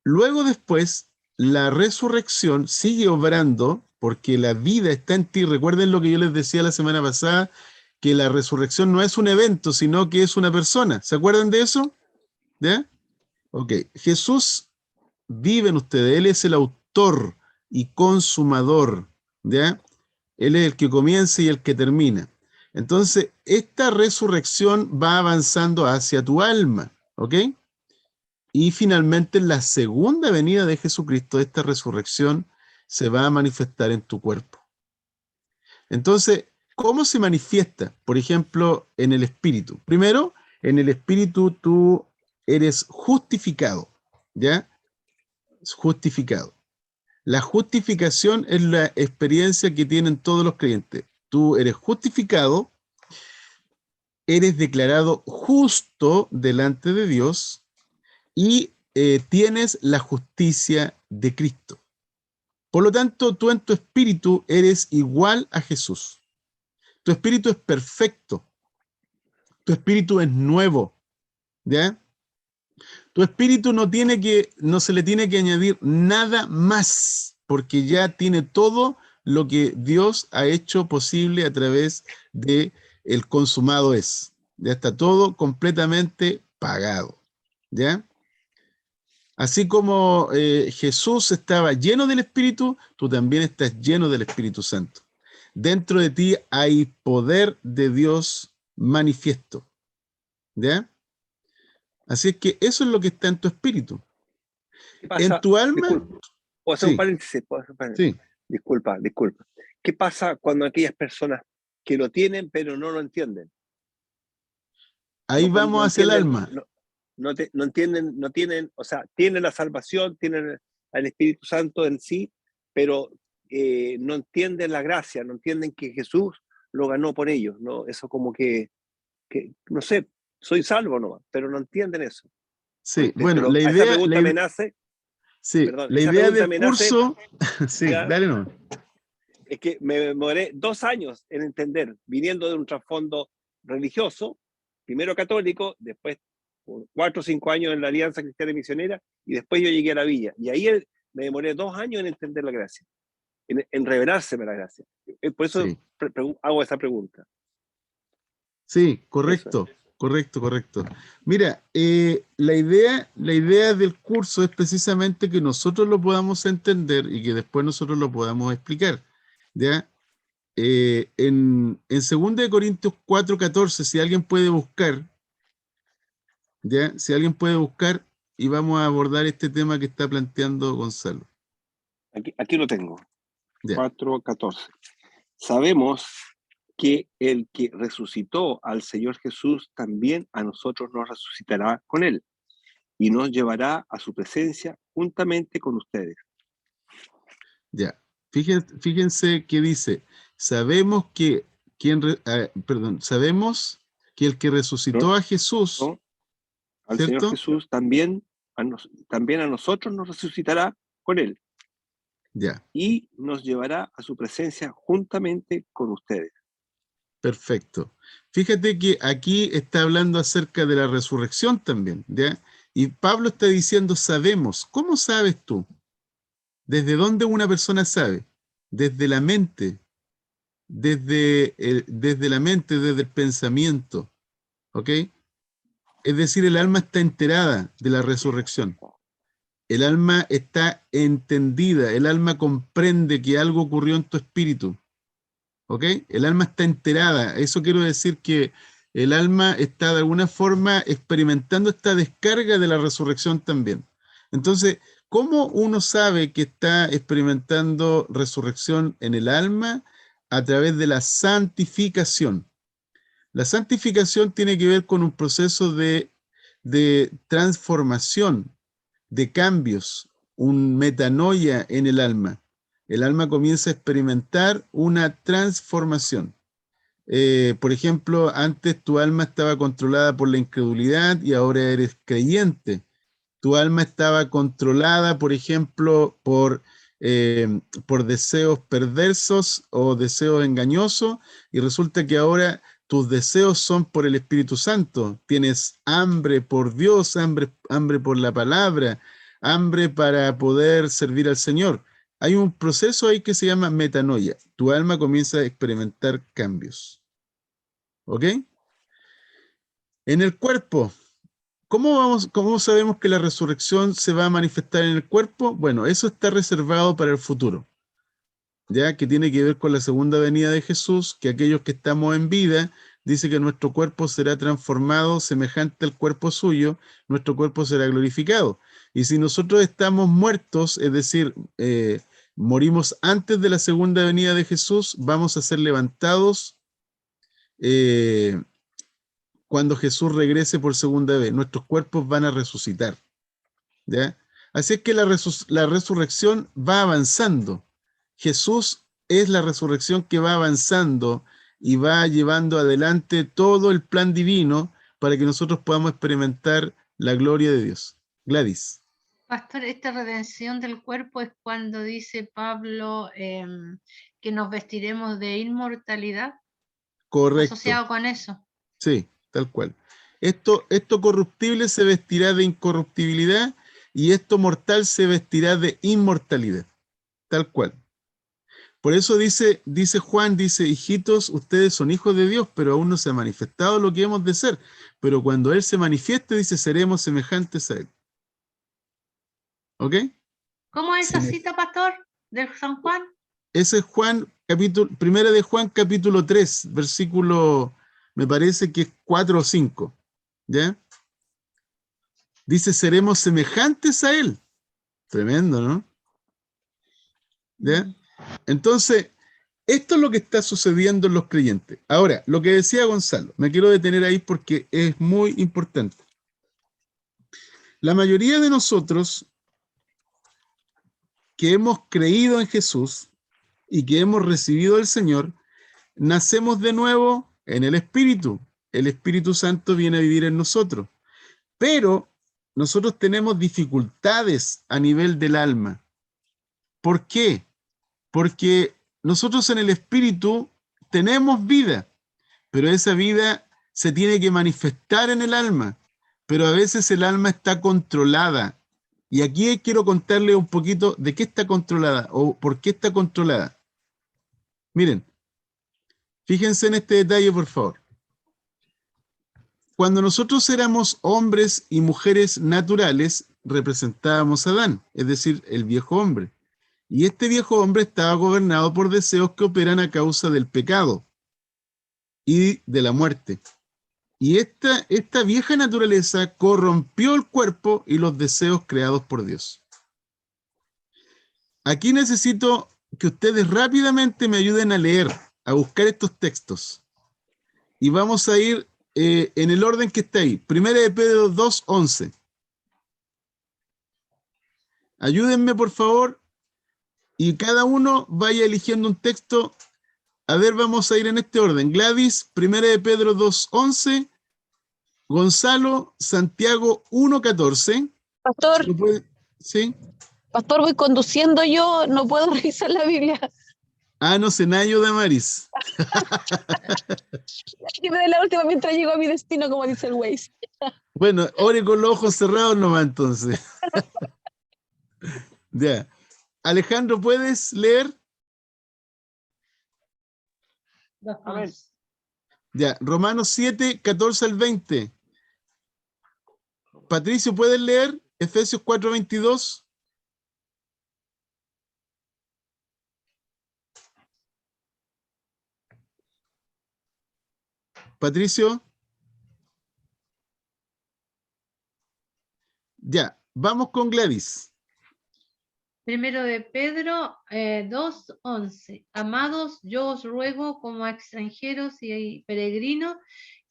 Luego después, la resurrección sigue obrando porque la vida está en ti. Recuerden lo que yo les decía la semana pasada, que la resurrección no es un evento, sino que es una persona. ¿Se acuerdan de eso? ¿Ya? Ok. Jesús vive en ustedes. Él es el autor y consumador. ¿Ya? Él es el que comienza y el que termina. Entonces, esta resurrección va avanzando hacia tu alma. ¿Ok? Y finalmente, en la segunda venida de Jesucristo, esta resurrección se va a manifestar en tu cuerpo. Entonces, ¿cómo se manifiesta? Por ejemplo, en el espíritu. Primero, en el espíritu tú eres justificado, ¿ya? Justificado. La justificación es la experiencia que tienen todos los creyentes. Tú eres justificado, eres declarado justo delante de Dios y tienes la justicia de Cristo. Por lo tanto, tú en tu espíritu eres igual a Jesús. Tu espíritu es perfecto. Tu espíritu es nuevo. ¿Ya? Tu espíritu no se le tiene que añadir nada más, porque ya tiene todo lo que Dios ha hecho posible a través de el consumado es. Ya está todo completamente pagado. ¿Ya? Así como Jesús estaba lleno del Espíritu, tú también estás lleno del Espíritu Santo. Dentro de ti hay poder de Dios manifiesto. ¿Ya? Así es que eso es lo que está en tu espíritu. ¿Qué pasa? En tu alma, Disculpa, ¿puedo hacer un sí, paréntesis? sí. Disculpa. ¿Qué pasa cuando aquellas personas que lo tienen pero no lo entienden? Ahí vamos hacia el alma. No entienden, no tienen, o sea, tienen la salvación, tienen al Espíritu Santo en sí, pero no entienden la gracia, no entienden que Jesús lo ganó por ellos, ¿no? Eso como que no sé, soy salvo nomás, pero no entienden eso. Sí, bueno, Pero la esa idea, pregunta me nace, sí, perdón, la esa idea pregunta del me nace, curso, sí, ya, dale no. es que me demoré 2 años en entender, viniendo de un trasfondo religioso, primero católico, después 4 o 5 años en la Alianza Cristiana y Misionera, y después yo llegué a la Villa. Y ahí me demoré 2 años en entender la gracia, en revelárseme la gracia. Por eso Sí, hago esa pregunta. sí, Eso. correcto. Mira, la idea del curso es precisamente que nosotros lo podamos entender y que después nosotros lo podamos explicar. ¿Ya? En 2 Corintios 4:14, si alguien puede buscar, ¿ya? Si alguien puede buscar, y vamos a abordar este tema que está planteando Gonzalo. Aquí lo tengo, ¿Ya? 4:14. Sabemos que el que resucitó al Señor Jesús también a nosotros nos resucitará con él y nos llevará a su presencia juntamente con ustedes. Ya. Fíjense que dice, sabemos que sabemos que el que resucitó a Jesús, ¿No? Al Señor ¿cierto? Jesús también también a nosotros nos resucitará con él Ya, y nos llevará a su presencia juntamente con ustedes. perfecto. Fíjate que aquí está hablando acerca de la resurrección también, ¿ya? Y Pablo está diciendo, sabemos. ¿Cómo sabes tú? ¿Desde dónde una persona sabe? Desde la mente, desde la mente, desde el pensamiento, ¿ok? Es decir, el alma está enterada de la resurrección. El alma está entendida, el alma comprende que algo ocurrió en tu espíritu, ¿ok? El alma está enterada. Eso quiero decir que el alma está de alguna forma experimentando esta descarga de la resurrección también. Entonces, ¿cómo uno sabe que está experimentando resurrección en el alma? A través de la santificación. La santificación tiene que ver con un proceso de transformación, de cambios, un metanoia en el alma. El alma comienza a experimentar una transformación. Por ejemplo, antes tu alma estaba controlada por la incredulidad y ahora eres creyente. Tu alma estaba controlada, por ejemplo, por deseos perversos o deseos engañosos, y resulta que ahora tus deseos son por el Espíritu Santo. Tienes hambre por Dios, hambre por la palabra, hambre para poder servir al Señor. Hay un proceso ahí que se llama metanoia. Tu alma comienza a experimentar cambios. ¿Ok? En el cuerpo. ¿Cómo sabemos que la resurrección se va a manifestar en el cuerpo? Bueno, eso está reservado para el futuro, ya que tiene que ver con la segunda venida de Jesús, que aquellos que estamos en vida, dice que nuestro cuerpo será transformado semejante al cuerpo suyo, nuestro cuerpo será glorificado. Y si nosotros estamos muertos, es decir, morimos antes de la segunda venida de Jesús, vamos a ser levantados cuando Jesús regrese por segunda vez. Nuestros cuerpos van a resucitar, ¿ya? Así es que la resurrección va avanzando. Jesús es la resurrección que va avanzando y va llevando adelante todo el plan divino para que nosotros podamos experimentar la gloria de Dios. Gladys. Pastor, esta redención del cuerpo es cuando dice Pablo que nos vestiremos de inmortalidad. Correcto. Asociado con eso. Sí, tal cual. Esto corruptible se vestirá de incorruptibilidad y esto mortal se vestirá de inmortalidad. Tal cual. Por eso dice Juan, dice, hijitos, ustedes son hijos de Dios, pero aún no se ha manifestado lo que hemos de ser. Pero cuando Él se manifieste, dice, seremos semejantes a Él. ¿Ok? ¿Cómo es esa cita, pastor, de San Juan? Ese es primera de Juan, capítulo 3, versículo, me parece que es 4 o 5. ¿Ya? Dice, seremos semejantes a Él. Tremendo, ¿no? ¿Ya? Entonces, esto es lo que está sucediendo en los creyentes. Ahora, lo que decía Gonzalo, me quiero detener ahí porque es muy importante. La mayoría de nosotros que hemos creído en Jesús y que hemos recibido al Señor, nacemos de nuevo en el Espíritu. El Espíritu Santo viene a vivir en nosotros. Pero nosotros tenemos dificultades a nivel del alma. ¿Por qué? Porque nosotros en el Espíritu tenemos vida, pero esa vida se tiene que manifestar en el alma, pero a veces el alma está controlada. Y aquí quiero contarle un poquito de qué está controlada o por qué está controlada. Miren, fíjense en este detalle, por favor. Cuando nosotros éramos hombres y mujeres naturales, representábamos a Adán, es decir, el viejo hombre. Y este viejo hombre estaba gobernado por deseos que operan a causa del pecado y de la muerte. Y esta vieja naturaleza corrompió el cuerpo y los deseos creados por Dios. Aquí necesito que ustedes rápidamente me ayuden a leer, a buscar estos textos. Y vamos a ir en el orden que está ahí. Primera de Pedro 2:11. Ayúdenme, por favor, y cada uno vaya eligiendo un texto. A ver, vamos a ir en este orden. Gladys, Primera de Pedro 2:11. Gonzalo, Santiago 1:14. Pastor, ¿No puede? ¿Sí? pastor, voy conduciendo yo, no puedo revisar la Biblia. Ah, no sé, Nayo Damaris. Que me dé la última mientras llego a mi destino, como dice el Waze. Bueno, ore con los ojos cerrados nomás entonces. Ya. Alejandro, ¿puedes leer? Amén. Ya, Romanos 7, 14 al 20. Patricio, ¿puedes leer? Efesios 4, 22. Patricio. Ya, vamos con Gladys. Primero de Pedro 2:11. Amados, yo os ruego como a extranjeros y peregrinos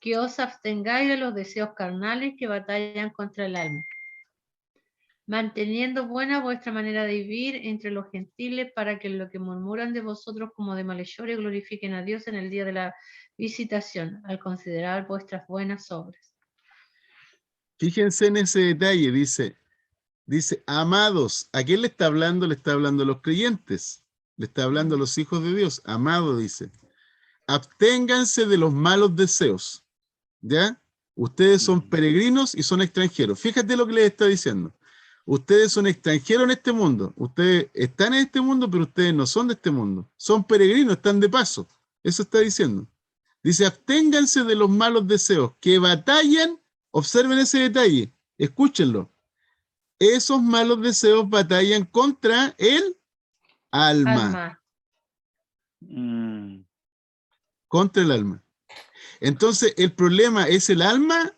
que os abstengáis de los deseos carnales que batallan contra el alma, manteniendo buena vuestra manera de vivir entre los gentiles, para que lo que murmuran de vosotros como de malhechores glorifiquen a Dios en el día de la visitación, al considerar vuestras buenas obras. Fíjense en ese detalle, dice, amados, ¿a quién le está hablando? Le está hablando a los creyentes, le está hablando a los hijos de Dios, amado, dice, absténganse de los malos deseos, ¿ya? Ustedes son peregrinos y son extranjeros. Fíjate lo que les está diciendo. Ustedes son extranjeros en este mundo, ustedes están en este mundo, pero ustedes no son de este mundo, son peregrinos, están de paso, eso está diciendo. Dice, absténganse de los malos deseos que batallan, observen ese detalle, escúchenlo. Esos malos deseos batallan contra el alma. Contra el alma. Entonces, ¿el problema es el alma?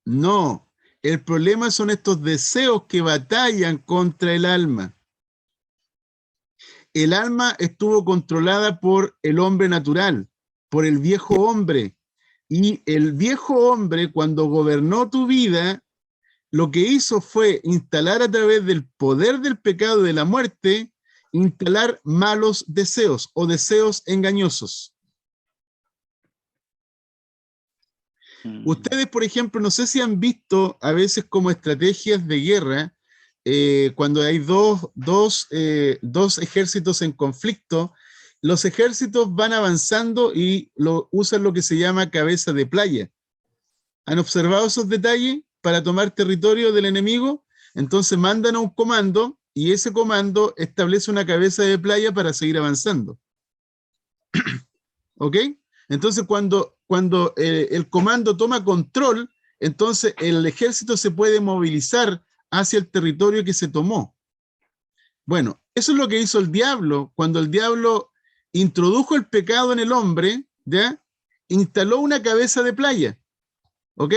No. El problema son estos deseos que batallan contra el alma. El alma estuvo controlada por el hombre natural, por el viejo hombre. Y el viejo hombre, cuando gobernó tu vida, lo que hizo fue instalar a través del poder del pecado y de la muerte, instalar malos deseos o deseos engañosos. Ustedes, por ejemplo, no sé si han visto a veces como estrategias de guerra, cuando hay dos ejércitos en conflicto, los ejércitos van avanzando y usan lo que se llama cabeza de playa. ¿Han observado esos detalles? Para tomar territorio del enemigo, entonces mandan a un comando y ese comando establece una cabeza de playa para seguir avanzando. ¿Ok? Entonces cuando el comando toma control, entonces el ejército se puede movilizar hacia el territorio que se tomó. Bueno, eso es lo que hizo el diablo. Cuando el diablo introdujo el pecado en el hombre, ¿ya? Instaló una cabeza de playa. ¿Ok?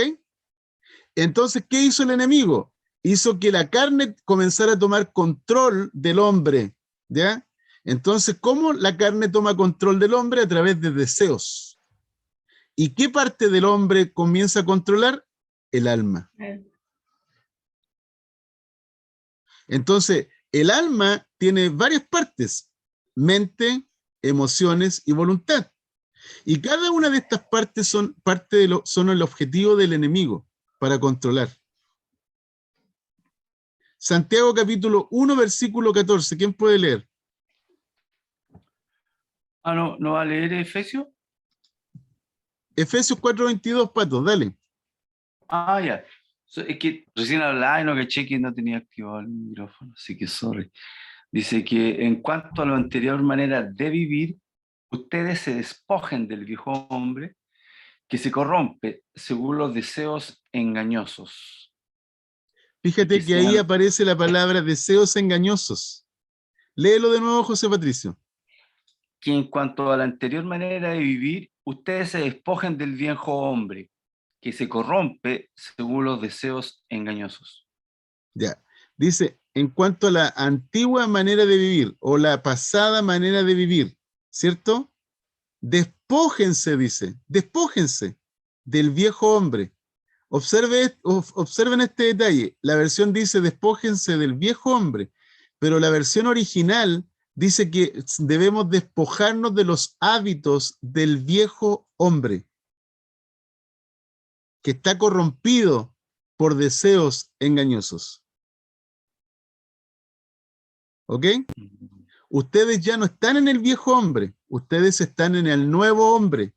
Entonces, ¿qué hizo el enemigo? Hizo que la carne comenzara a tomar control del hombre, ¿ya? Entonces, ¿cómo la carne toma control del hombre? A través de deseos. ¿Y qué parte del hombre comienza a controlar? El alma. Entonces, el alma tiene varias partes: mente, emociones y voluntad. Y cada una de estas partes son el objetivo del enemigo para controlar. Santiago capítulo 1, versículo 14. ¿Quién puede leer? ¿No va a leer Efesios? Efesios 4:22, Pato, dale. Ya. Es que recién hablaba y no caché que no tenía activado el micrófono, así que sorry. Dice que en cuanto a la anterior manera de vivir, ustedes se despojen del viejo hombre que se corrompe según los deseos engañosos. Fíjate que ahí aparece la palabra deseos engañosos. Léelo de nuevo, José Patricio. Que en cuanto a la anterior manera de vivir, ustedes se despojen del viejo hombre que se corrompe según los deseos engañosos. Ya. Dice, en cuanto a la antigua manera de vivir o la pasada manera de vivir, ¿cierto? Despójense, dice, despójense del viejo hombre. Observen este detalle. La versión dice despójense del viejo hombre, pero la versión original dice que debemos despojarnos de los hábitos del viejo hombre, que está corrompido por deseos engañosos. ¿Ok? Ustedes ya no están en el viejo hombre, ustedes están en el nuevo hombre.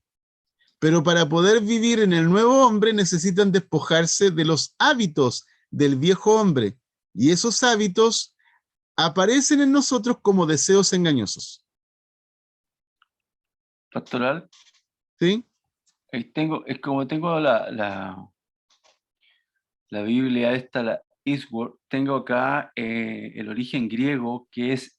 Pero para poder vivir en el nuevo hombre necesitan despojarse de los hábitos del viejo hombre. Y esos hábitos aparecen en nosotros como deseos engañosos. Pastoral, ¿Sí? es como tengo la Biblia esta, la Eastward, tengo acá el origen griego que es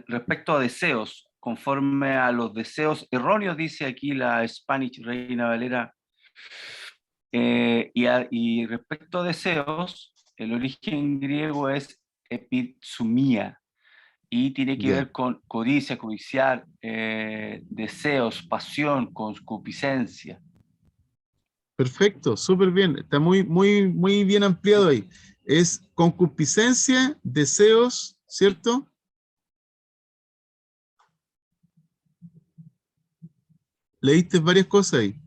respecto a deseos, conforme a los deseos erróneos, dice aquí la Spanish Reina Valera, y respecto a deseos, el origen griego es epitsumía, y tiene que Ya. ver con codicia, codiciar, deseos, pasión, concupiscencia. Perfecto, súper bien. Está muy bien ampliado ahí. Es concupiscencia, deseos, ¿cierto? Leíste varias cosas ahí.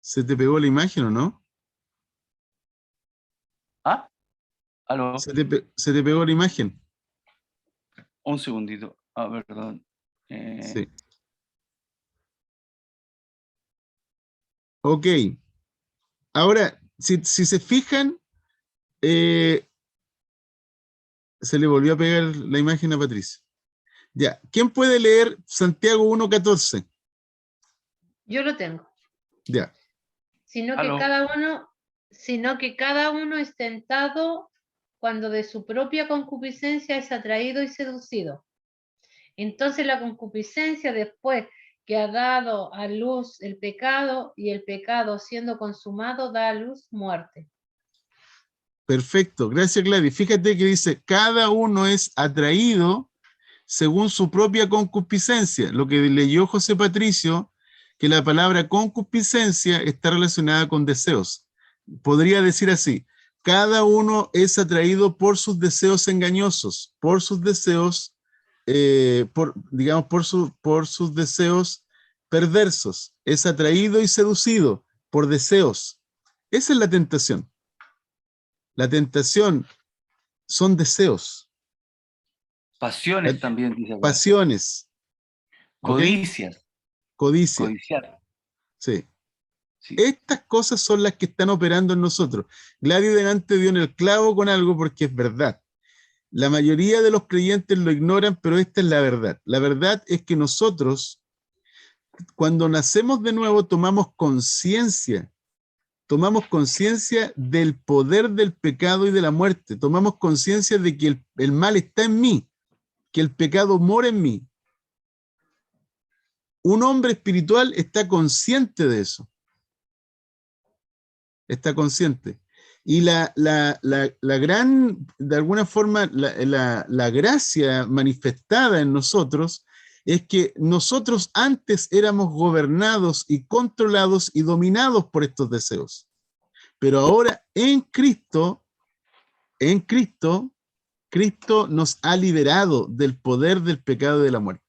¿Se te pegó la imagen o no? ¿Ah? ¿Aló? ¿Se te pegó la imagen? Un segundito. Ah, perdón. Sí. Ok. Ahora, si se fijan, se le volvió a pegar la imagen a Patricia. Ya. ¿Quién puede leer Santiago 1:14? Yo lo tengo. Ya. Sino que ¿Aló? cada uno es tentado cuando de su propia concupiscencia es atraído y seducido. Entonces la concupiscencia, después que ha dado a luz el pecado, y el pecado siendo consumado da a luz muerte. Perfecto. Gracias, Gladys. Fíjate que dice, cada uno es atraído según su propia concupiscencia. Lo que leyó José Patricio, que la palabra concupiscencia está relacionada con deseos. Podría decir así, cada uno es atraído por sus deseos engañosos, por sus deseos, por sus deseos perversos. Es atraído y seducido por deseos. Esa es la tentación. La tentación son deseos, Pasiones también, dice acá. pasiones, ¿ok? Codicias. Codicia, Codiciar. sí. Sí. Estas cosas son las que están operando en nosotros. Gladys delante dio en el clavo con algo porque es verdad. La mayoría de los creyentes lo ignoran, pero esta es la verdad. La verdad es que nosotros, cuando nacemos de nuevo, tomamos conciencia del poder del pecado y de la muerte. Tomamos conciencia de que el mal está en mí, que el pecado mora en mí. Un hombre espiritual está consciente de eso. Está consciente. Y la gran, de alguna forma, la gracia manifestada en nosotros es que nosotros antes éramos gobernados y controlados y dominados por estos deseos. Pero ahora en Cristo, Cristo nos ha liberado del poder del pecado y de la muerte.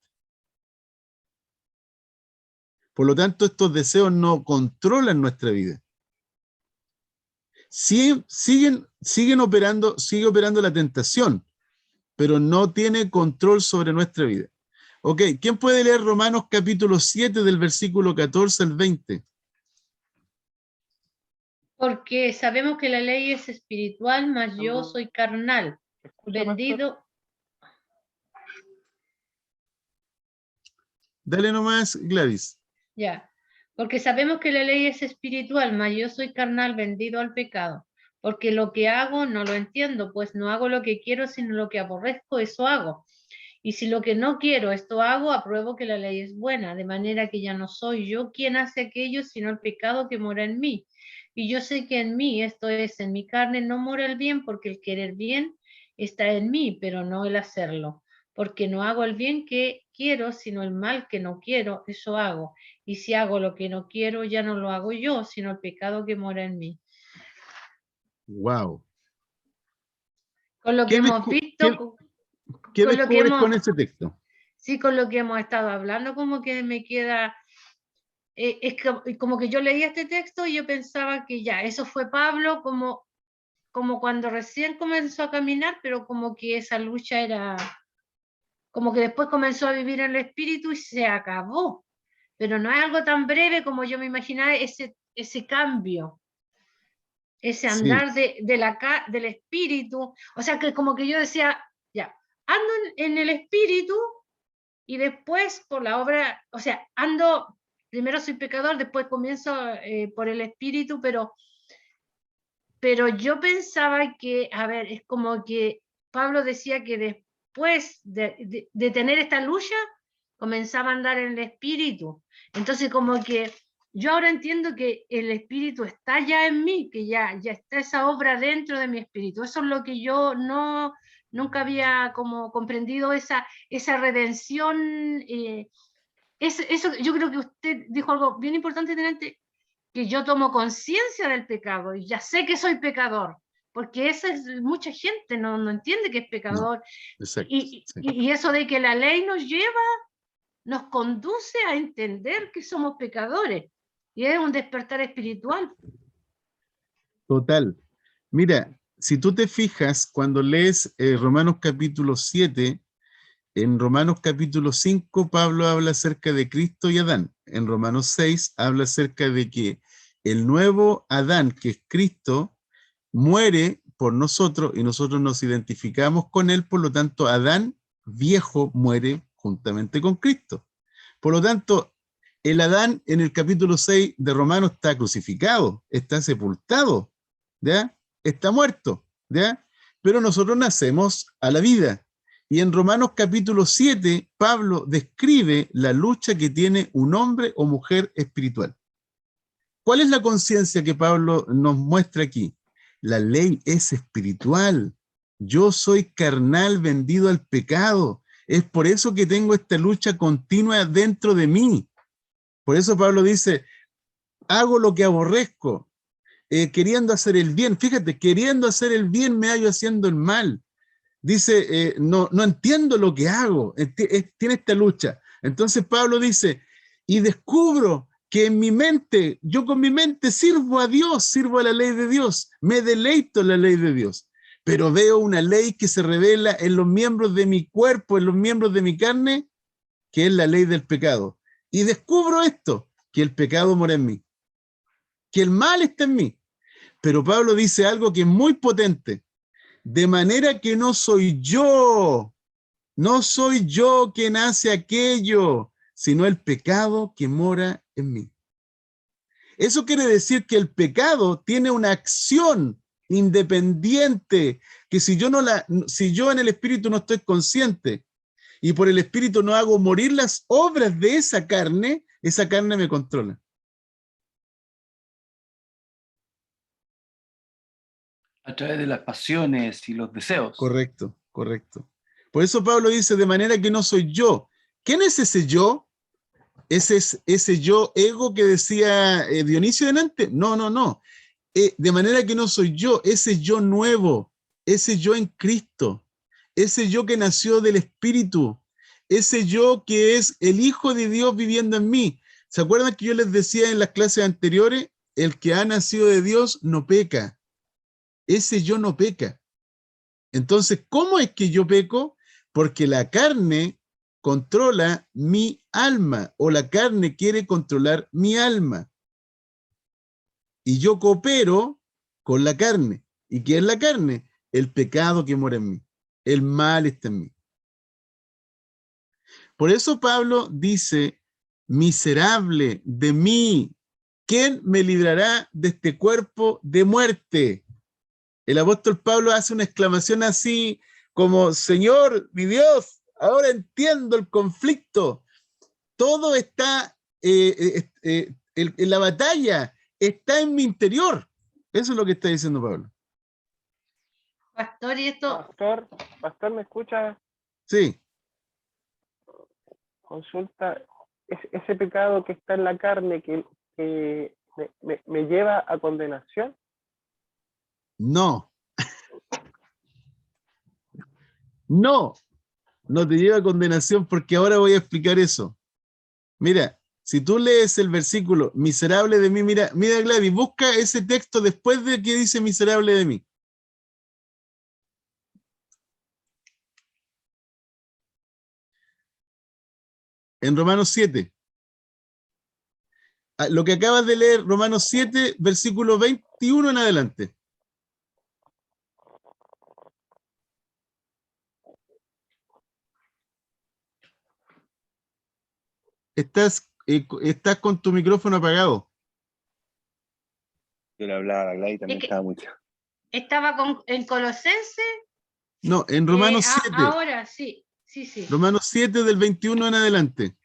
Por lo tanto, estos deseos no controlan nuestra vida. Sigue operando la tentación, pero no tiene control sobre nuestra vida. Ok, ¿quién puede leer Romanos capítulo 7 del versículo 14 al 20? Porque sabemos que la ley es espiritual, mas yo soy carnal, vendido. Dale nomás, Gladys. Ya, porque sabemos que la ley es espiritual, mas yo soy carnal, vendido al pecado. Porque lo que hago no lo entiendo, pues no hago lo que quiero, sino lo que aborrezco, eso hago. Y si lo que no quiero, esto hago, apruebo que la ley es buena, de manera que ya no soy yo quien hace aquello, sino el pecado que mora en mí. Y yo sé que en mí, esto es, en mi carne, no mora el bien, porque el querer bien está en mí, pero no el hacerlo. Porque no hago el bien que quiero, sino el mal que no quiero, eso hago. Y si hago lo que no quiero, ya no lo hago yo, sino el pecado que mora en mí. Wow. Con lo que hemos visto, ¿Qué con lo que descubres hemos, con ese texto? sí, con lo que hemos estado hablando, como que me queda, es como que yo leía este texto y yo pensaba que ya, eso fue Pablo como como cuando recién comenzó a caminar, pero como que esa lucha era, como que después comenzó a vivir en el espíritu y se acabó. Pero no es algo tan breve como yo me imaginaba ese cambio, ese Sí, andar del espíritu. O sea, que como que yo decía, ya, ando en el espíritu y después por la obra, o sea, ando, primero soy pecador, después comienzo por el espíritu, pero yo pensaba que, a ver, es como que Pablo decía que después de tener esta lucha, comenzaba a andar en el espíritu. Entonces, como que yo ahora entiendo que el espíritu está ya en mí, que ya está esa obra dentro de mi espíritu. Eso es lo que yo nunca había como comprendido, esa redención. Eso, yo creo que usted dijo algo bien importante delante, que yo tomo conciencia del pecado y ya sé que soy pecador, porque esa es, mucha gente no entiende que es no, pecador, exacto. Sí. y eso de que la ley nos lleva, nos conduce a entender que somos pecadores, y es un despertar espiritual. Total. Mira, si tú te fijas, cuando lees Romanos capítulo 7, en Romanos capítulo 5, Pablo habla acerca de Cristo y Adán. En Romanos 6 habla acerca de que el nuevo Adán, que es Cristo, muere por nosotros y nosotros nos identificamos con él, por lo tanto, Adán viejo muere juntamente con Cristo. Por lo tanto, el Adán en el capítulo 6 de Romanos está crucificado, está sepultado, ¿ya? Está muerto, ¿ya? Pero nosotros nacemos a la vida. Y en Romanos capítulo 7, Pablo describe la lucha que tiene un hombre o mujer espiritual. ¿Cuál es la conciencia que Pablo nos muestra aquí? La ley es espiritual. Yo soy carnal vendido al pecado. Es por eso que tengo esta lucha continua dentro de mí. Por eso Pablo dice, hago lo que aborrezco, queriendo hacer el bien. Fíjate, queriendo hacer el bien me hallo haciendo el mal. Dice, no entiendo lo que hago. Tiene esta lucha. Entonces Pablo dice, y descubro que en mi mente, yo con mi mente sirvo a Dios, sirvo a la ley de Dios, me deleito en la ley de Dios, pero veo una ley que se revela en los miembros de mi cuerpo, en los miembros de mi carne, que es la ley del pecado. Y descubro esto, que el pecado mora en mí, que el mal está en mí. Pero Pablo dice algo que es muy potente, de manera que no soy yo quien hace aquello, sino el pecado que mora en mí. Eso quiere decir que el pecado tiene una acción independiente, que si yo en el espíritu no estoy consciente y por el espíritu no hago morir las obras de esa carne me controla. A través de las pasiones y los deseos. Correcto, correcto. Por eso Pablo dice, de manera que no soy yo. ¿Quién es ese yo? ¿Ese yo ego que decía Dionisio delante? No. De manera que no soy yo, ese yo nuevo, ese yo en Cristo, ese yo que nació del Espíritu, ese yo que es el Hijo de Dios viviendo en mí. ¿Se acuerdan que yo les decía en las clases anteriores? El que ha nacido de Dios no peca. Ese yo no peca. Entonces, ¿cómo es que yo peco? Porque la carne controla mi alma, o la carne quiere controlar mi alma. Y yo coopero con la carne. ¿Y qué es la carne? El pecado que mora en mí. El mal está en mí. Por eso Pablo dice, miserable de mí, ¿quién me librará de este cuerpo de muerte? El apóstol Pablo hace una exclamación así como, Señor, mi Dios, ahora entiendo el conflicto. Todo está en la batalla, está en mi interior. Eso es lo que está diciendo Pablo. Pastor, y esto, Pastor, ¿me escucha? Sí, Consulta, ese pecado que está en la carne que me lleva a condenación. no. No te lleva a condenación porque ahora voy a explicar eso. Mira, si tú lees el versículo, miserable de mí, mira Gladys, busca ese texto después de que dice miserable de mí. En Romanos 7. Lo que acabas de leer, Romanos 7, versículo 21 en adelante. Estás con tu micrófono apagado. Yo le hablaba a la y también Es que- estaba mucho. Estaba en Colosenses. No, en Romanos 7. Ahora sí. Romanos 7 del 21 en adelante.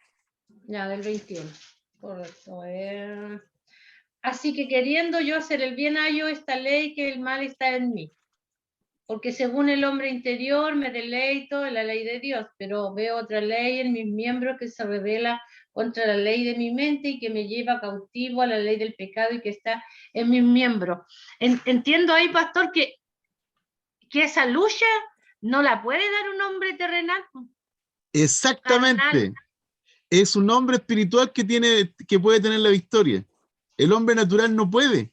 Ya, del 21. Correcto. Así que queriendo yo hacer el bien, hallo esta ley que el mal está en mí. Porque según el hombre interior me deleito en la ley de Dios, pero veo otra ley en mis miembros que se revela contra la ley de mi mente y que me lleva cautivo a la ley del pecado y que está en mis miembros. Entiendo ahí, pastor, que esa lucha no la puede dar un hombre terrenal. Exactamente. Carnal. Es un hombre espiritual que puede tener la victoria. El hombre natural no puede.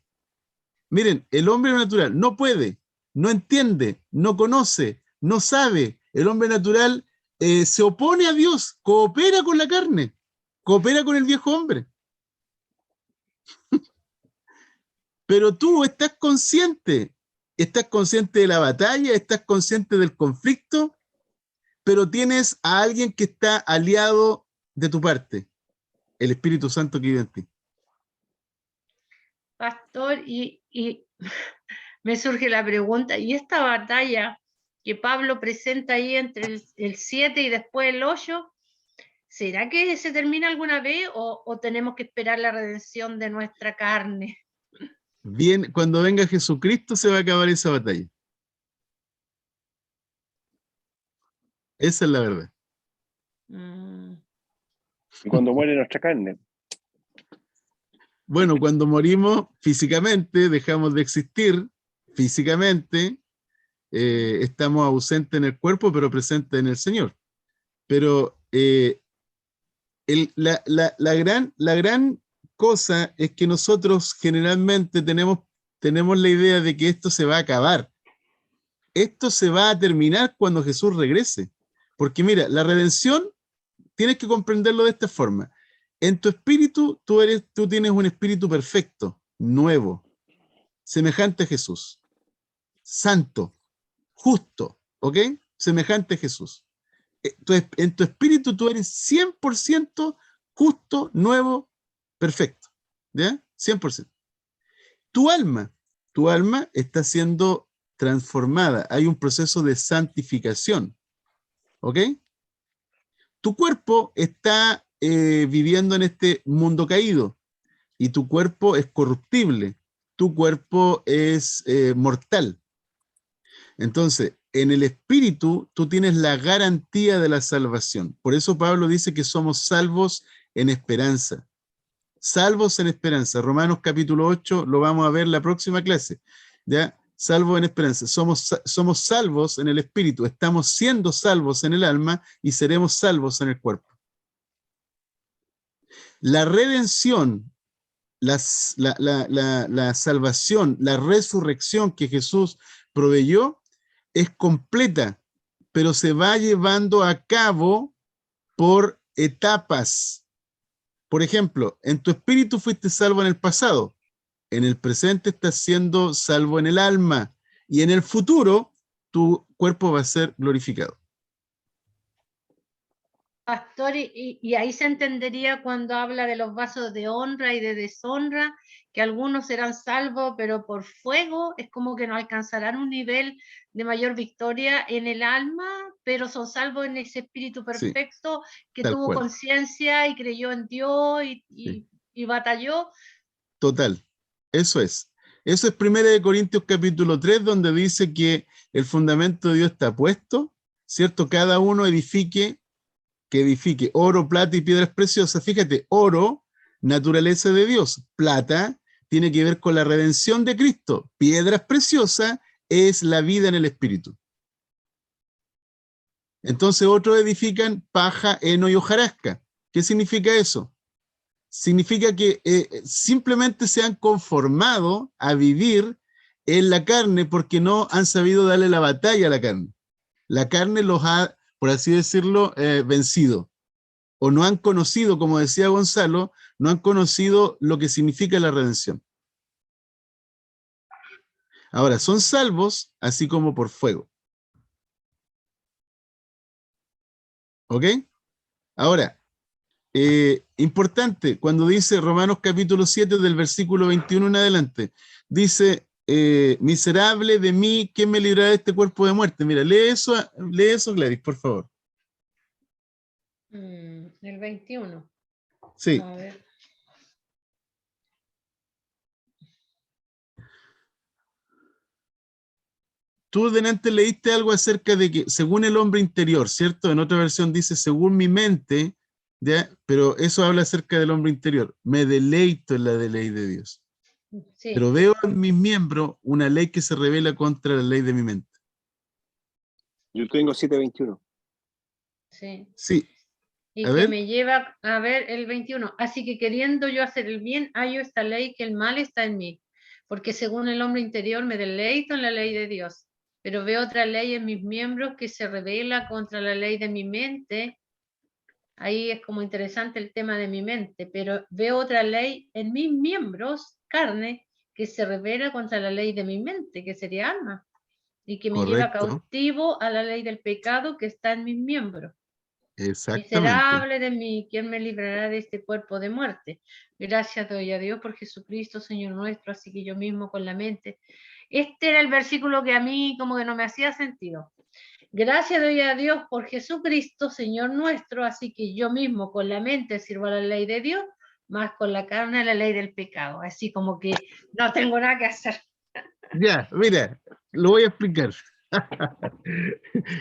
Miren, el hombre natural no puede, no entiende, no conoce, no sabe. El hombre natural se opone a Dios, coopera con la carne, coopera con el viejo hombre. Pero tú estás consciente de la batalla, estás consciente del conflicto, pero tienes a alguien que está aliado de tu parte, el Espíritu Santo que vive en ti. Pastor, y me surge la pregunta, ¿y esta batalla que Pablo presenta ahí entre el 7 y después el 8, será que se termina alguna vez o tenemos que esperar la redención de nuestra carne? Bien, cuando venga Jesucristo se va a acabar esa batalla. Esa es la verdad. Y cuando muere nuestra carne. Bueno, cuando morimos físicamente, dejamos de existir físicamente, estamos ausentes en el cuerpo, pero presentes en el Señor. Pero la gran cosa es que nosotros generalmente tenemos la idea de que esto se va a acabar. Esto se va a terminar cuando Jesús regrese. Porque mira, la redención, tienes que comprenderlo de esta forma. En tu espíritu, tú tienes un espíritu perfecto, nuevo, semejante a Jesús, santo, justo, ¿ok? Semejante a Jesús. En tu espíritu tú eres 100% justo, nuevo, perfecto, ¿ya? 100%. Tu alma está siendo transformada. Hay un proceso de santificación, ¿ok? Tu cuerpo está viviendo en este mundo caído y tu cuerpo es corruptible, tu cuerpo es mortal. Entonces, en el espíritu tú tienes la garantía de la salvación. Por eso Pablo dice que somos salvos en esperanza. Salvos en esperanza. Romanos capítulo 8 lo vamos a ver la próxima clase. ¿Ya? Salvos en esperanza. Somos salvos en el espíritu. Estamos siendo salvos en el alma y seremos salvos en el cuerpo. La redención, la salvación, la resurrección que Jesús proveyó es completa, pero se va llevando a cabo por etapas. Por ejemplo, en tu espíritu fuiste salvo en el pasado, en el presente estás siendo salvo en el alma, y en el futuro tu cuerpo va a ser glorificado. Pastor, y ahí se entendería cuando habla de los vasos de honra y de deshonra, que algunos serán salvos, pero por fuego es como que no alcanzarán un nivel de mayor victoria en el alma, pero son salvos en ese espíritu perfecto que tal tuvo cual. conciencia y creyó en Dios y batalló. Total, eso es. Eso es 1 Corintios capítulo 3, donde dice que el fundamento de Dios está puesto, ¿cierto? Cada uno edifique oro, plata y piedras preciosas. Fíjate, oro, naturaleza de Dios. Plata tiene que ver con la redención de Cristo. Piedras preciosas es la vida en el espíritu. Entonces otros edifican paja, heno y hojarasca. ¿Qué significa eso? Significa que simplemente se han conformado a vivir en la carne porque no han sabido darle la batalla a la carne. La carne los ha, por así decirlo, vencido. o no han conocido, como decía Gonzalo, no han conocido lo que significa la redención. Ahora, son salvos así como por fuego. ¿Ok? Ahora, importante, cuando dice Romanos capítulo 7 del versículo 21 en adelante, dice, miserable de mí, ¿quién me librará de este cuerpo de muerte? Mira, lee eso, Gladys, por favor. El 21. Sí. A ver. Tú delante leíste algo acerca de que según el hombre interior, ¿cierto? En otra versión dice según mi mente, ¿ya? Pero eso habla acerca del hombre interior. Me deleito en la ley de Dios. Sí. Pero veo en mis miembros una ley que se revela contra la ley de mi mente. Yo tengo 7:21. Sí. Sí. Y A que ver. me lleva a ver el 21. Así que queriendo yo hacer el bien, hallo esta ley que el mal está en mí. Porque según el hombre interior me deleito en la ley de Dios. Pero veo otra ley en mis miembros que se revela contra la ley de mi mente. Ahí es como interesante el tema de mi mente. Pero veo otra ley en mis miembros, carne, que se revela contra la ley de mi mente, que sería alma. Y que me lleva Correcto. cautivo a la ley del pecado que está en mis miembros. Exactamente. Miserable de mí, ¿quién me librará de este cuerpo de muerte? Gracias doy a Dios por Jesucristo, Señor nuestro, así que yo mismo con la mente. Este era el versículo que a mí como que no me hacía sentido. Gracias doy a Dios por Jesucristo, Señor nuestro, así que yo mismo con la mente sirvo a la ley de Dios, más con la carne a la ley del pecado. Así como que no tengo nada que hacer. Ya, mira, lo voy a explicar.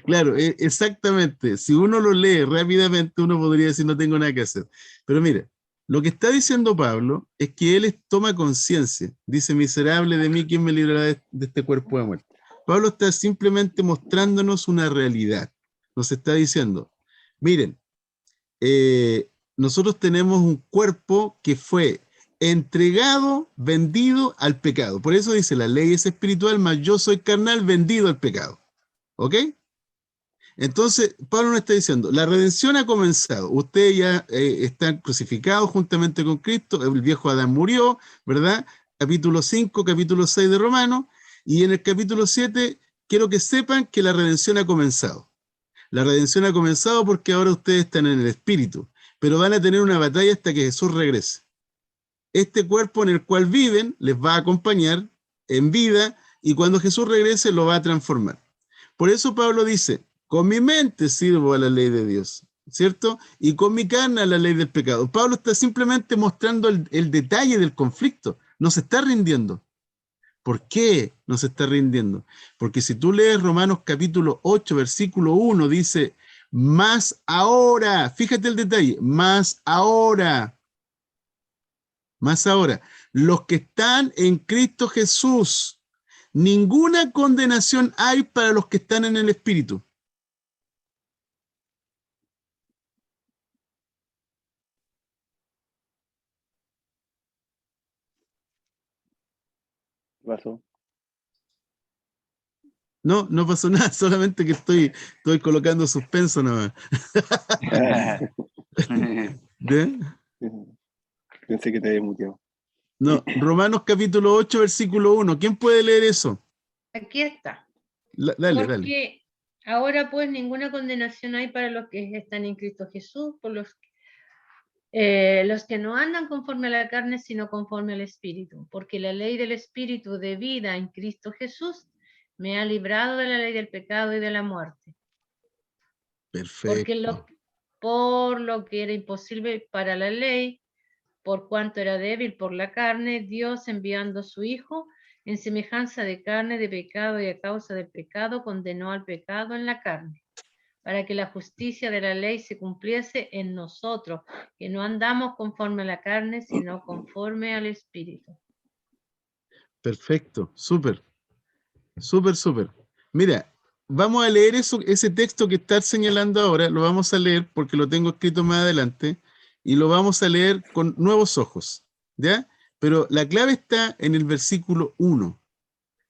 Claro, exactamente. Si uno lo lee rápidamente, uno podría decir no tengo nada que hacer. Pero mira, lo que está diciendo Pablo es que él toma conciencia. Dice, miserable de mí, ¿quién me librará de este cuerpo de muerte? Pablo está simplemente mostrándonos una realidad. Nos está diciendo, miren, nosotros tenemos un cuerpo que fue entregado, vendido al pecado. Por eso dice, la ley es espiritual, mas yo soy carnal, vendido al pecado. ¿Ok? Entonces, Pablo nos está diciendo, la redención ha comenzado. Ustedes ya están crucificados juntamente con Cristo, el viejo Adán murió, ¿verdad? Capítulo 5, capítulo 6 de Romanos, y en el capítulo 7 quiero que sepan que la redención ha comenzado. La redención ha comenzado porque ahora ustedes están en el Espíritu, pero van a tener una batalla hasta que Jesús regrese. Este cuerpo en el cual viven les va a acompañar en vida y cuando Jesús regrese lo va a transformar. Por eso Pablo dice, con mi mente sirvo a la ley de Dios, ¿cierto? Y con mi carne a la ley del pecado. Pablo está simplemente mostrando el detalle del conflicto, no se está rindiendo. ¿Por qué no se está rindiendo? Porque si tú lees Romanos capítulo 8, versículo 1, dice, más ahora, fíjate el detalle, más ahora, los que están en Cristo Jesús, ninguna condenación hay para los que están en el Espíritu. Pasó. No, no pasó nada, solamente que estoy colocando suspenso nada más. ¿Ya? Pensé que te había muteado. No, Romanos capítulo 8, versículo 1. ¿Quién puede leer eso? Aquí está. Dale. Porque ahora pues ninguna condenación hay para los que están en Cristo Jesús, por los que no andan conforme a la carne, sino conforme al Espíritu. Porque la ley del Espíritu de vida en Cristo Jesús me ha librado de la ley del pecado y de la muerte. Porque Perfecto. por lo que era imposible para la ley, por cuanto era débil por la carne, Dios enviando a su Hijo en semejanza de carne de pecado y a causa del pecado condenó al pecado en la carne, para que la justicia de la ley se cumpliese en nosotros, que no andamos conforme a la carne, sino conforme al Espíritu. Perfecto, súper. Mira, vamos a leer ese texto que estás señalando ahora, lo vamos a leer porque lo tengo escrito más adelante, y lo vamos a leer con nuevos ojos, ¿ya? Pero la clave está en el versículo 1.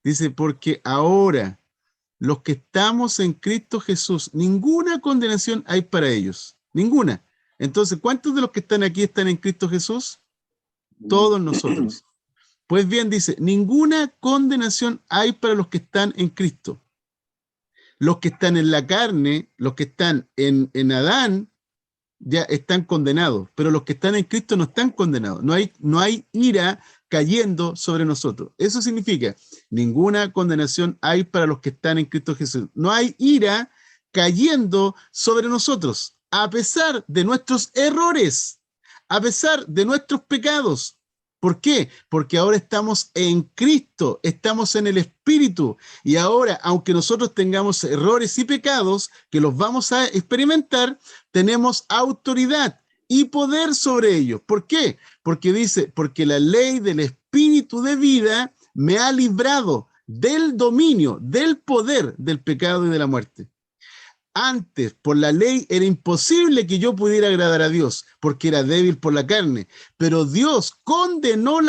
Dice, porque ahora los que estamos en Cristo Jesús, ninguna condenación hay para ellos, ninguna. Entonces, ¿cuántos de los que están aquí están en Cristo Jesús? Todos nosotros. Pues bien, dice, ninguna condenación hay para los que están en Cristo. Los que están en la carne, los que están en Adán, ya están condenados, pero los que están en Cristo no están condenados. No hay ira cayendo sobre nosotros. Eso significa, ninguna condenación hay para los que están en Cristo Jesús. No hay ira cayendo sobre nosotros, a pesar de nuestros errores, a pesar de nuestros pecados. ¿Por qué? Porque ahora estamos en Cristo, estamos en el Espíritu, y ahora, aunque nosotros tengamos errores y pecados, que los vamos a experimentar, tenemos autoridad y poder sobre ellos. ¿Por qué? Porque dice, porque la ley del Espíritu de vida me ha librado del dominio, del poder del pecado y de la muerte. Antes, por la ley, era imposible que yo pudiera agradar a Dios, porque era débil por la carne. Pero Dios condenó el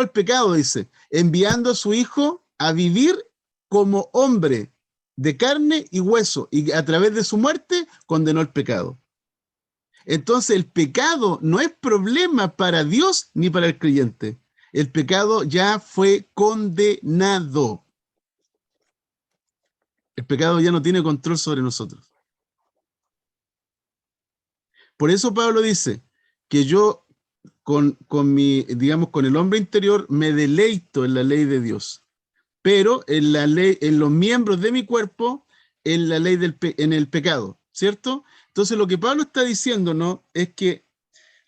pecado, dice, enviando a su Hijo a vivir como hombre de carne y hueso, y a través de su muerte condenó el pecado. Entonces, el pecado no es problema para Dios ni para el creyente. El pecado ya fue condenado. El pecado ya no tiene control sobre nosotros. Por eso Pablo dice que yo con el hombre interior me deleito en la ley de Dios, pero en los miembros de mi cuerpo, en la ley en el pecado, ¿cierto? Entonces lo que Pablo está diciendo, ¿no?, es que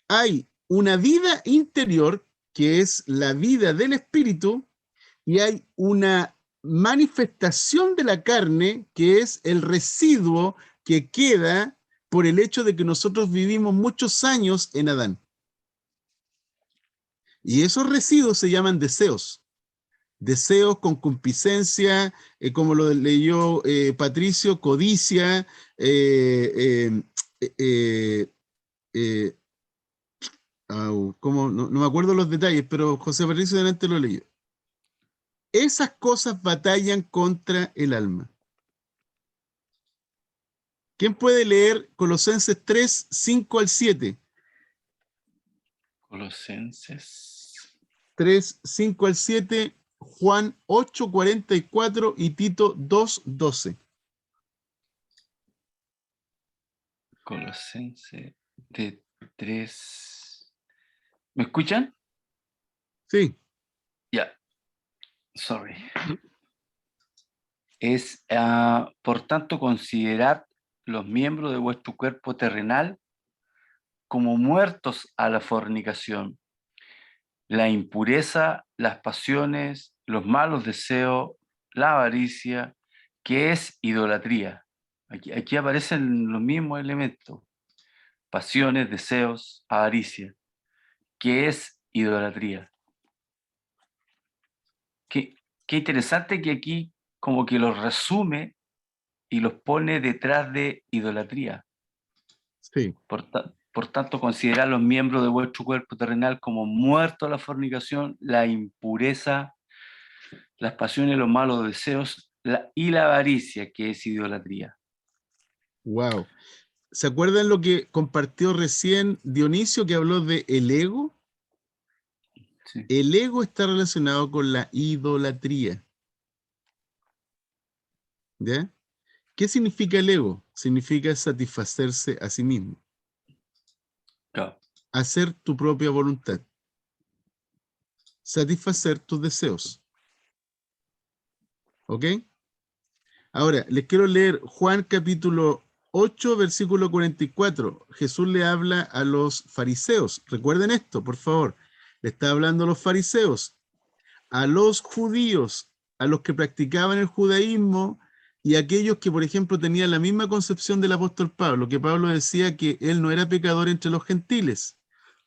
hay una vida interior que es la vida del espíritu, y hay una manifestación de la carne, que es el residuo que queda por el hecho de que nosotros vivimos muchos años en Adán. Y esos residuos se llaman deseos. Deseos, concupiscencia, como lo leyó Patricio, codicia, no me acuerdo los detalles, pero José Patricio delante lo leyó. Esas cosas batallan contra el alma. ¿Quién puede leer Colosenses 3, 5 al 7? Colosenses 3, 5 al 7, Juan 8, 44 y Tito 2, 12. Colosenses de 3. ¿Me escuchan? Sí. Ya. Sorry. Es, por tanto, considerad los miembros de vuestro cuerpo terrenal como muertos a la fornicación, la impureza, las pasiones, los malos deseos, la avaricia, que es idolatría. Aquí aparecen los mismos elementos: pasiones, deseos, avaricia, que es idolatría. Qué interesante que aquí como que los resume y los pone detrás de idolatría. Sí. Por tanto, considerad los miembros de vuestro cuerpo terrenal como muertos a la fornicación, la impureza, las pasiones, los malos deseos y la avaricia, que es idolatría. Wow. ¿Se acuerdan lo que compartió recién Dionisio, que habló de el ego? Sí. El ego está relacionado con la idolatría. ¿Ya? ¿Qué significa el ego? Significa satisfacerse a sí mismo. Claro. Hacer tu propia voluntad. Satisfacer tus deseos. ¿Ok? Ahora, les quiero leer Juan capítulo 8, versículo 44. Jesús le habla a los fariseos. Recuerden esto, por favor. Le está hablando a los fariseos, a los judíos, a los que practicaban el judaísmo y a aquellos que, por ejemplo, tenían la misma concepción del apóstol Pablo, que Pablo decía que él no era pecador entre los gentiles.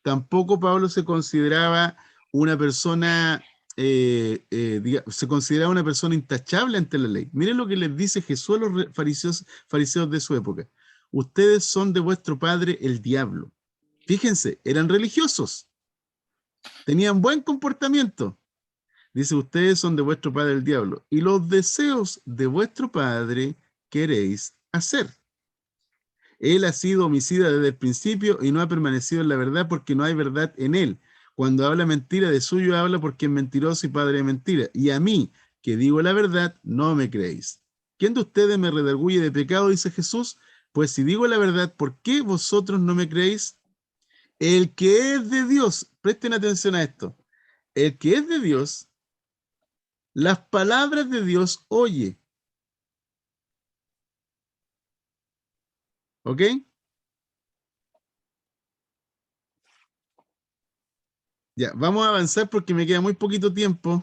Tampoco Pablo se consideraba una persona, se consideraba una persona intachable ante la ley. Miren lo que les dice Jesús a los fariseos de su época. Ustedes son de vuestro padre el diablo. Fíjense, eran religiosos. Tenían buen comportamiento. Dice, ustedes son de vuestro padre el diablo, y los deseos de vuestro padre queréis hacer. Él ha sido homicida desde el principio y no ha permanecido en la verdad porque no hay verdad en él. Cuando habla mentira, de suyo habla porque es mentiroso y padre de mentira. Y a mí, que digo la verdad, no me creéis. ¿Quién de ustedes me redarguye de pecado? Dice Jesús. Pues si digo la verdad, ¿por qué vosotros no me creéis? El que es de Dios, presten atención a esto. El que es de Dios, las palabras de Dios oye. ¿Ok? Ya, vamos a avanzar porque me queda muy poquito tiempo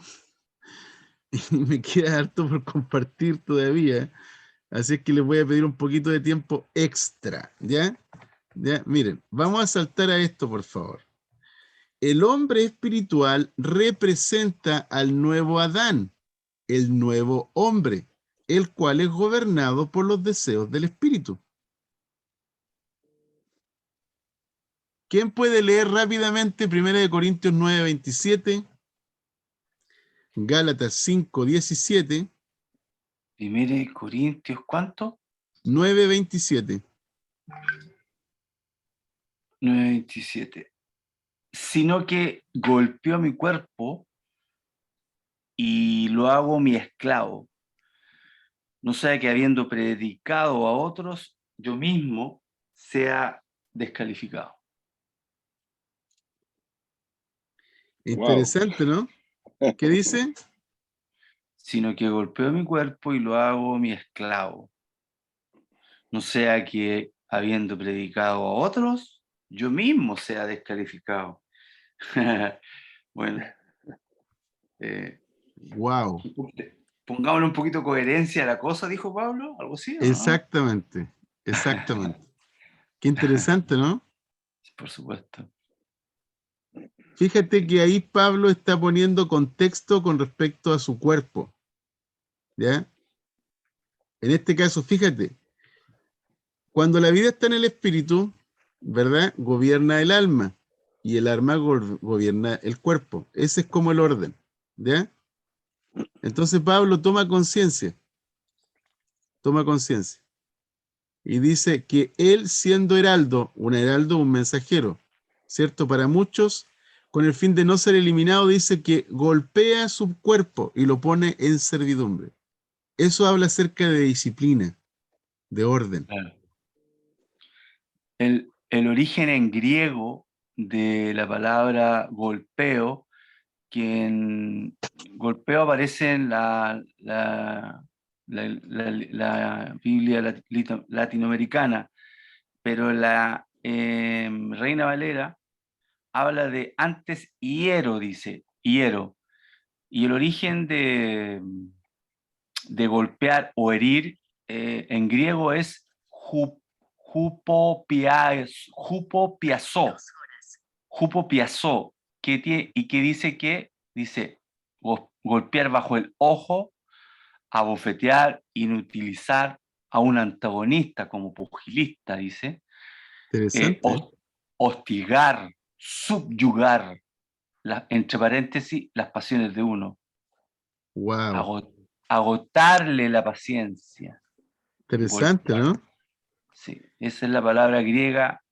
y me queda harto por compartir todavía. Así es que les voy a pedir un poquito de tiempo extra, ¿ya? Ya, miren, vamos a saltar a esto, por favor. El hombre espiritual representa al nuevo Adán, el nuevo hombre, el cual es gobernado por los deseos del espíritu. ¿Quién puede leer rápidamente 1 Corintios 9:27, Gálatas 5:17, 1 Corintios, ¿cuánto? 9:27? 9:27. Sino que golpeó mi cuerpo y lo hago mi esclavo. No sea que habiendo predicado a otros, yo mismo sea descalificado. Interesante, ¿no? ¿Qué dice? Sino que golpeo mi cuerpo y lo hago mi esclavo. No sea que habiendo predicado a otros, yo mismo sea descalificado. Bueno, Wow, pongámosle un poquito de coherencia a la cosa, dijo Pablo, algo así, ¿o no? exactamente, exactamente. Qué interesante, ¿no? Por supuesto. Fíjate que ahí Pablo está poniendo contexto con respecto a su cuerpo, ¿ya? En este caso, fíjate, cuando la vida está en el espíritu, ¿verdad? Gobierna el alma y el alma gobierna el cuerpo. Ese es como el orden, ¿ya? Entonces Pablo toma conciencia y dice que él siendo heraldo, un mensajero, ¿cierto? Para muchos, con el fin de no ser eliminado, dice que golpea su cuerpo y lo pone en servidumbre. Eso habla acerca de disciplina, de orden. Claro. El origen en griego de la palabra golpeo, que en golpeo aparece en la Biblia latinoamericana, pero la Reina Valera habla de antes hiero, dice, hiero. Y el origen de golpear o herir en griego es jupopiazó, y que dice golpear bajo el ojo, abofetear, inutilizar a un antagonista como pugilista, dice, Interesante, ¿eh? hostigar, subyugar, entre paréntesis, las pasiones de uno, Wow, agotarle la paciencia, interesante, golpear. ¿no? Sí, esa es la palabra griega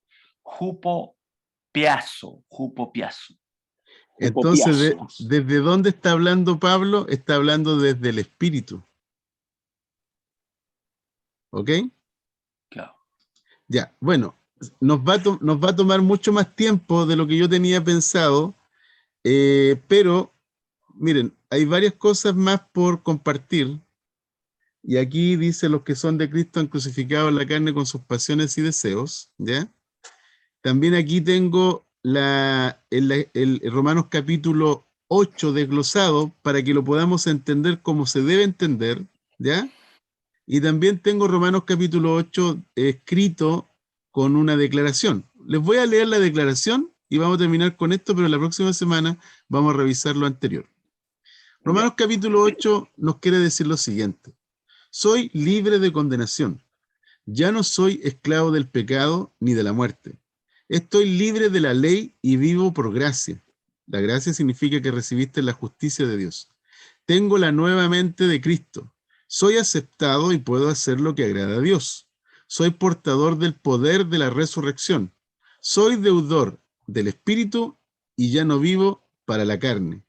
jupopiazo. Entonces, Popiazos. ¿desde dónde está hablando Pablo? Está hablando desde el espíritu. ¿Ok? Claro. Ya, bueno, nos va a tomar mucho más tiempo de lo que yo tenía pensado, pero miren, hay varias cosas más por compartir. Y aquí dice: los que son de Cristo han crucificado la carne con sus pasiones y deseos, ¿ya? También aquí tengo el Romanos capítulo 8 desglosado para que lo podamos entender como se debe entender, ¿ya? Y también tengo Romanos capítulo 8 escrito con una declaración. Les voy a leer la declaración y vamos a terminar con esto, pero la próxima semana vamos a revisar lo anterior. Romanos capítulo 8 nos quiere decir lo siguiente: soy libre de condenación. Ya no soy esclavo del pecado ni de la muerte. Estoy libre de la ley y vivo por gracia. La gracia significa que recibiste la justicia de Dios. Tengo la nueva mente de Cristo. Soy aceptado y puedo hacer lo que agrada a Dios. soy portador del poder de la resurrección. Soy deudor del Espíritu y ya no vivo para la carne.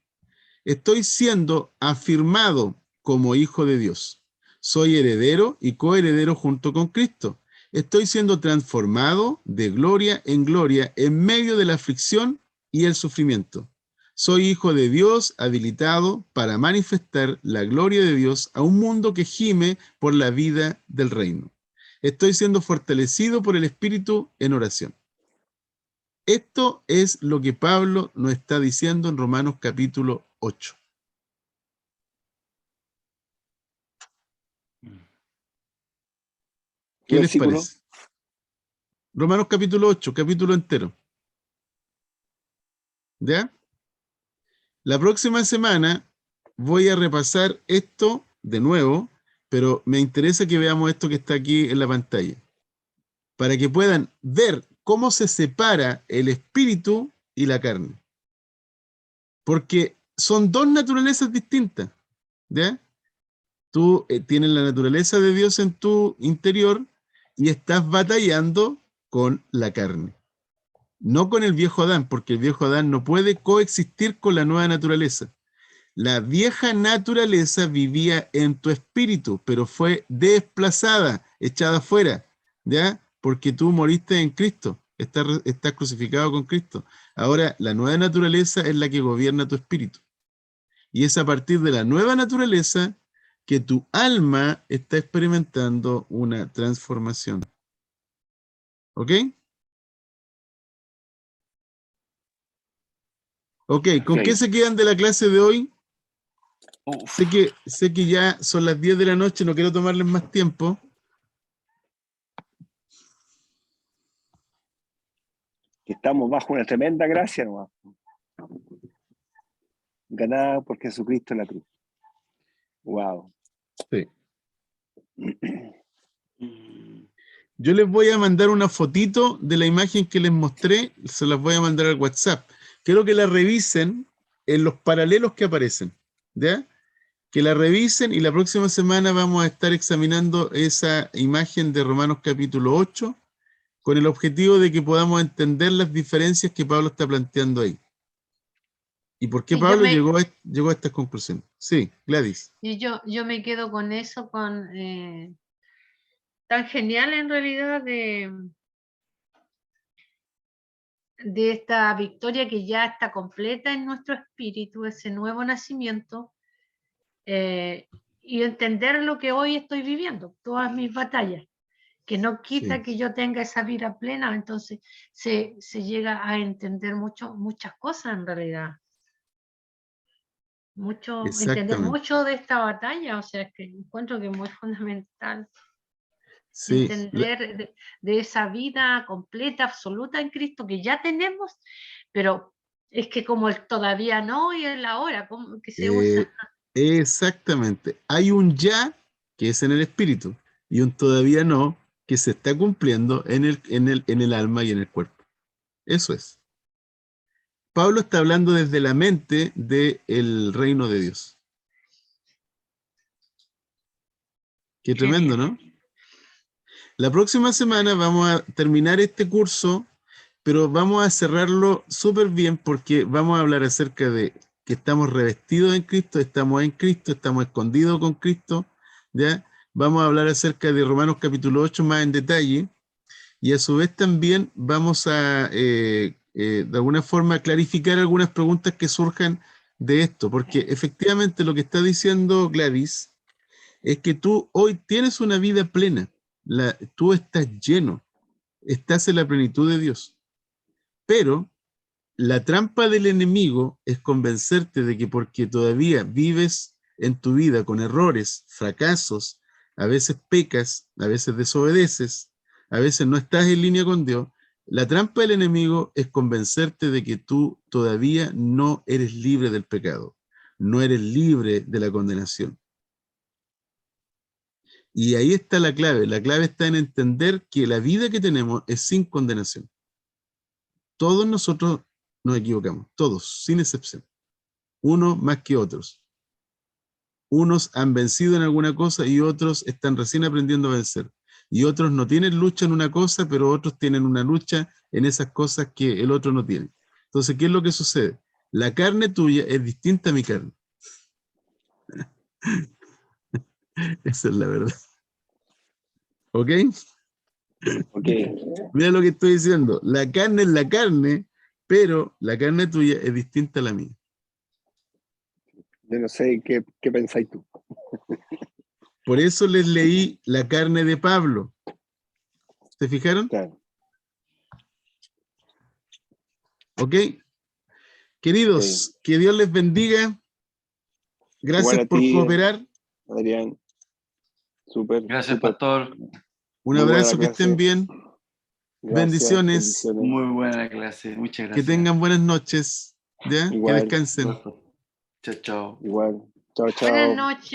Estoy siendo afirmado como hijo de Dios. Soy heredero y coheredero junto con Cristo. Estoy siendo transformado de gloria en gloria en medio de la aflicción y el sufrimiento. Soy hijo de Dios habilitado para manifestar la gloria de Dios a un mundo que gime por la vida del reino. Estoy siendo fortalecido por el Espíritu en oración. Esto es lo que Pablo nos está diciendo en Romanos capítulo 8. ¿Qué les Versículo. parece? Romanos capítulo 8, capítulo entero. ¿Ya? La próxima semana voy a repasar esto de nuevo, pero me interesa que veamos esto que está aquí en la pantalla, para que puedan ver cómo se separa el espíritu y la carne. Porque son dos naturalezas distintas, ¿ya? Tú tienes la naturaleza de Dios en tu interior y estás batallando con la carne. No con el viejo Adán, porque el viejo Adán no puede coexistir con la nueva naturaleza. La vieja naturaleza vivía en tu espíritu, pero fue desplazada, echada fuera, ¿ya? Porque tú moriste en Cristo, estás crucificado con Cristo. Ahora, la nueva naturaleza es la que gobierna tu espíritu. Y es a partir de la nueva naturaleza que tu alma está experimentando una transformación. ¿Ok? Ok, ¿con Ok. qué se quedan de la clase de hoy? Uf. Sé que ya son las 10 de la noche, no quiero tomarles más tiempo. Que estamos bajo una tremenda gracia nomás. Ganada por Jesucristo en la cruz. Wow. Sí. Yo les voy a mandar una fotito de la imagen que les mostré, se las voy a mandar al WhatsApp. Quiero que la revisen en los paralelos que aparecen, ¿ya? Que la revisen y la próxima semana vamos a estar examinando esa imagen de Romanos capítulo 8 con el objetivo de que podamos entender las diferencias que Pablo está planteando ahí. ¿Y por qué Sí, Pablo llegó a estas conclusiones? Sí, Gladys. Y yo me quedo con eso, tan genial en realidad de esta victoria que ya está completa en nuestro espíritu, ese nuevo nacimiento, y entender lo que hoy estoy viviendo, todas mis batallas, que no quita Sí. que yo tenga esa vida plena, entonces se llega a entender muchas cosas en realidad. Entender Exactamente. mucho de esta batalla, o sea, es que encuentro que es muy fundamental Sí, entender de esa vida completa, absoluta en Cristo que ya tenemos, pero es que como el todavía no y el ahora, como que se usa. exactamente. Hay un ya que es en el espíritu y un todavía no que se está cumpliendo en el alma y en el cuerpo. Eso es. Pablo está hablando desde la mente del reino de Dios. Qué Qué tremendo, bien. ¿no? La próxima semana vamos a terminar este curso, pero vamos a cerrarlo súper bien porque vamos a hablar acerca de que estamos revestidos en Cristo, estamos en Cristo, estamos escondidos con Cristo, ¿ya? Vamos a hablar acerca de Romanos capítulo 8 más en detalle y a su vez también vamos a, de alguna forma, clarificar algunas preguntas que surjan de esto, porque efectivamente lo que está diciendo Gladys es que tú hoy tienes una vida plena, tú estás lleno, estás en la plenitud de Dios, pero la trampa del enemigo es convencerte de que porque todavía vives en tu vida con errores, fracasos, a veces pecas, a veces desobedeces, a veces no estás en línea con Dios, la trampa del enemigo es convencerte de que tú todavía no eres libre del pecado, no eres libre de la condenación. Y ahí está la clave está en entender que la vida que tenemos es sin condenación. Todos nosotros nos equivocamos, todos, sin excepción. Unos más que otros. Unos han vencido en alguna cosa y otros están recién aprendiendo a vencer. y otros no tienen lucha en una cosa, pero otros tienen una lucha en esas cosas que el otro no tiene. Entonces, ¿qué es lo que sucede? La carne tuya es distinta a mi carne. Esa es la verdad. ¿Ok? Ok. Mira lo que estoy diciendo. La carne es la carne, pero la carne tuya es distinta a la mía. Yo no sé qué pensáis tú. Por eso les leí la carne de Pablo. ¿Se fijaron? Claro. ¿Ok? Queridos, que Dios les bendiga. Gracias Igual a por ti, cooperar. Adrián. Súper. Gracias, súper. pastor. Un Muy abrazo, buena que estén clase. bien. Gracias, Bendiciones. bendiciones. Muy buena clase. Muchas Que gracias. tengan buenas noches. ¿Ya? Que Igual. descansen. Chao, chao. Igual. Chao, Buenas chao. noches.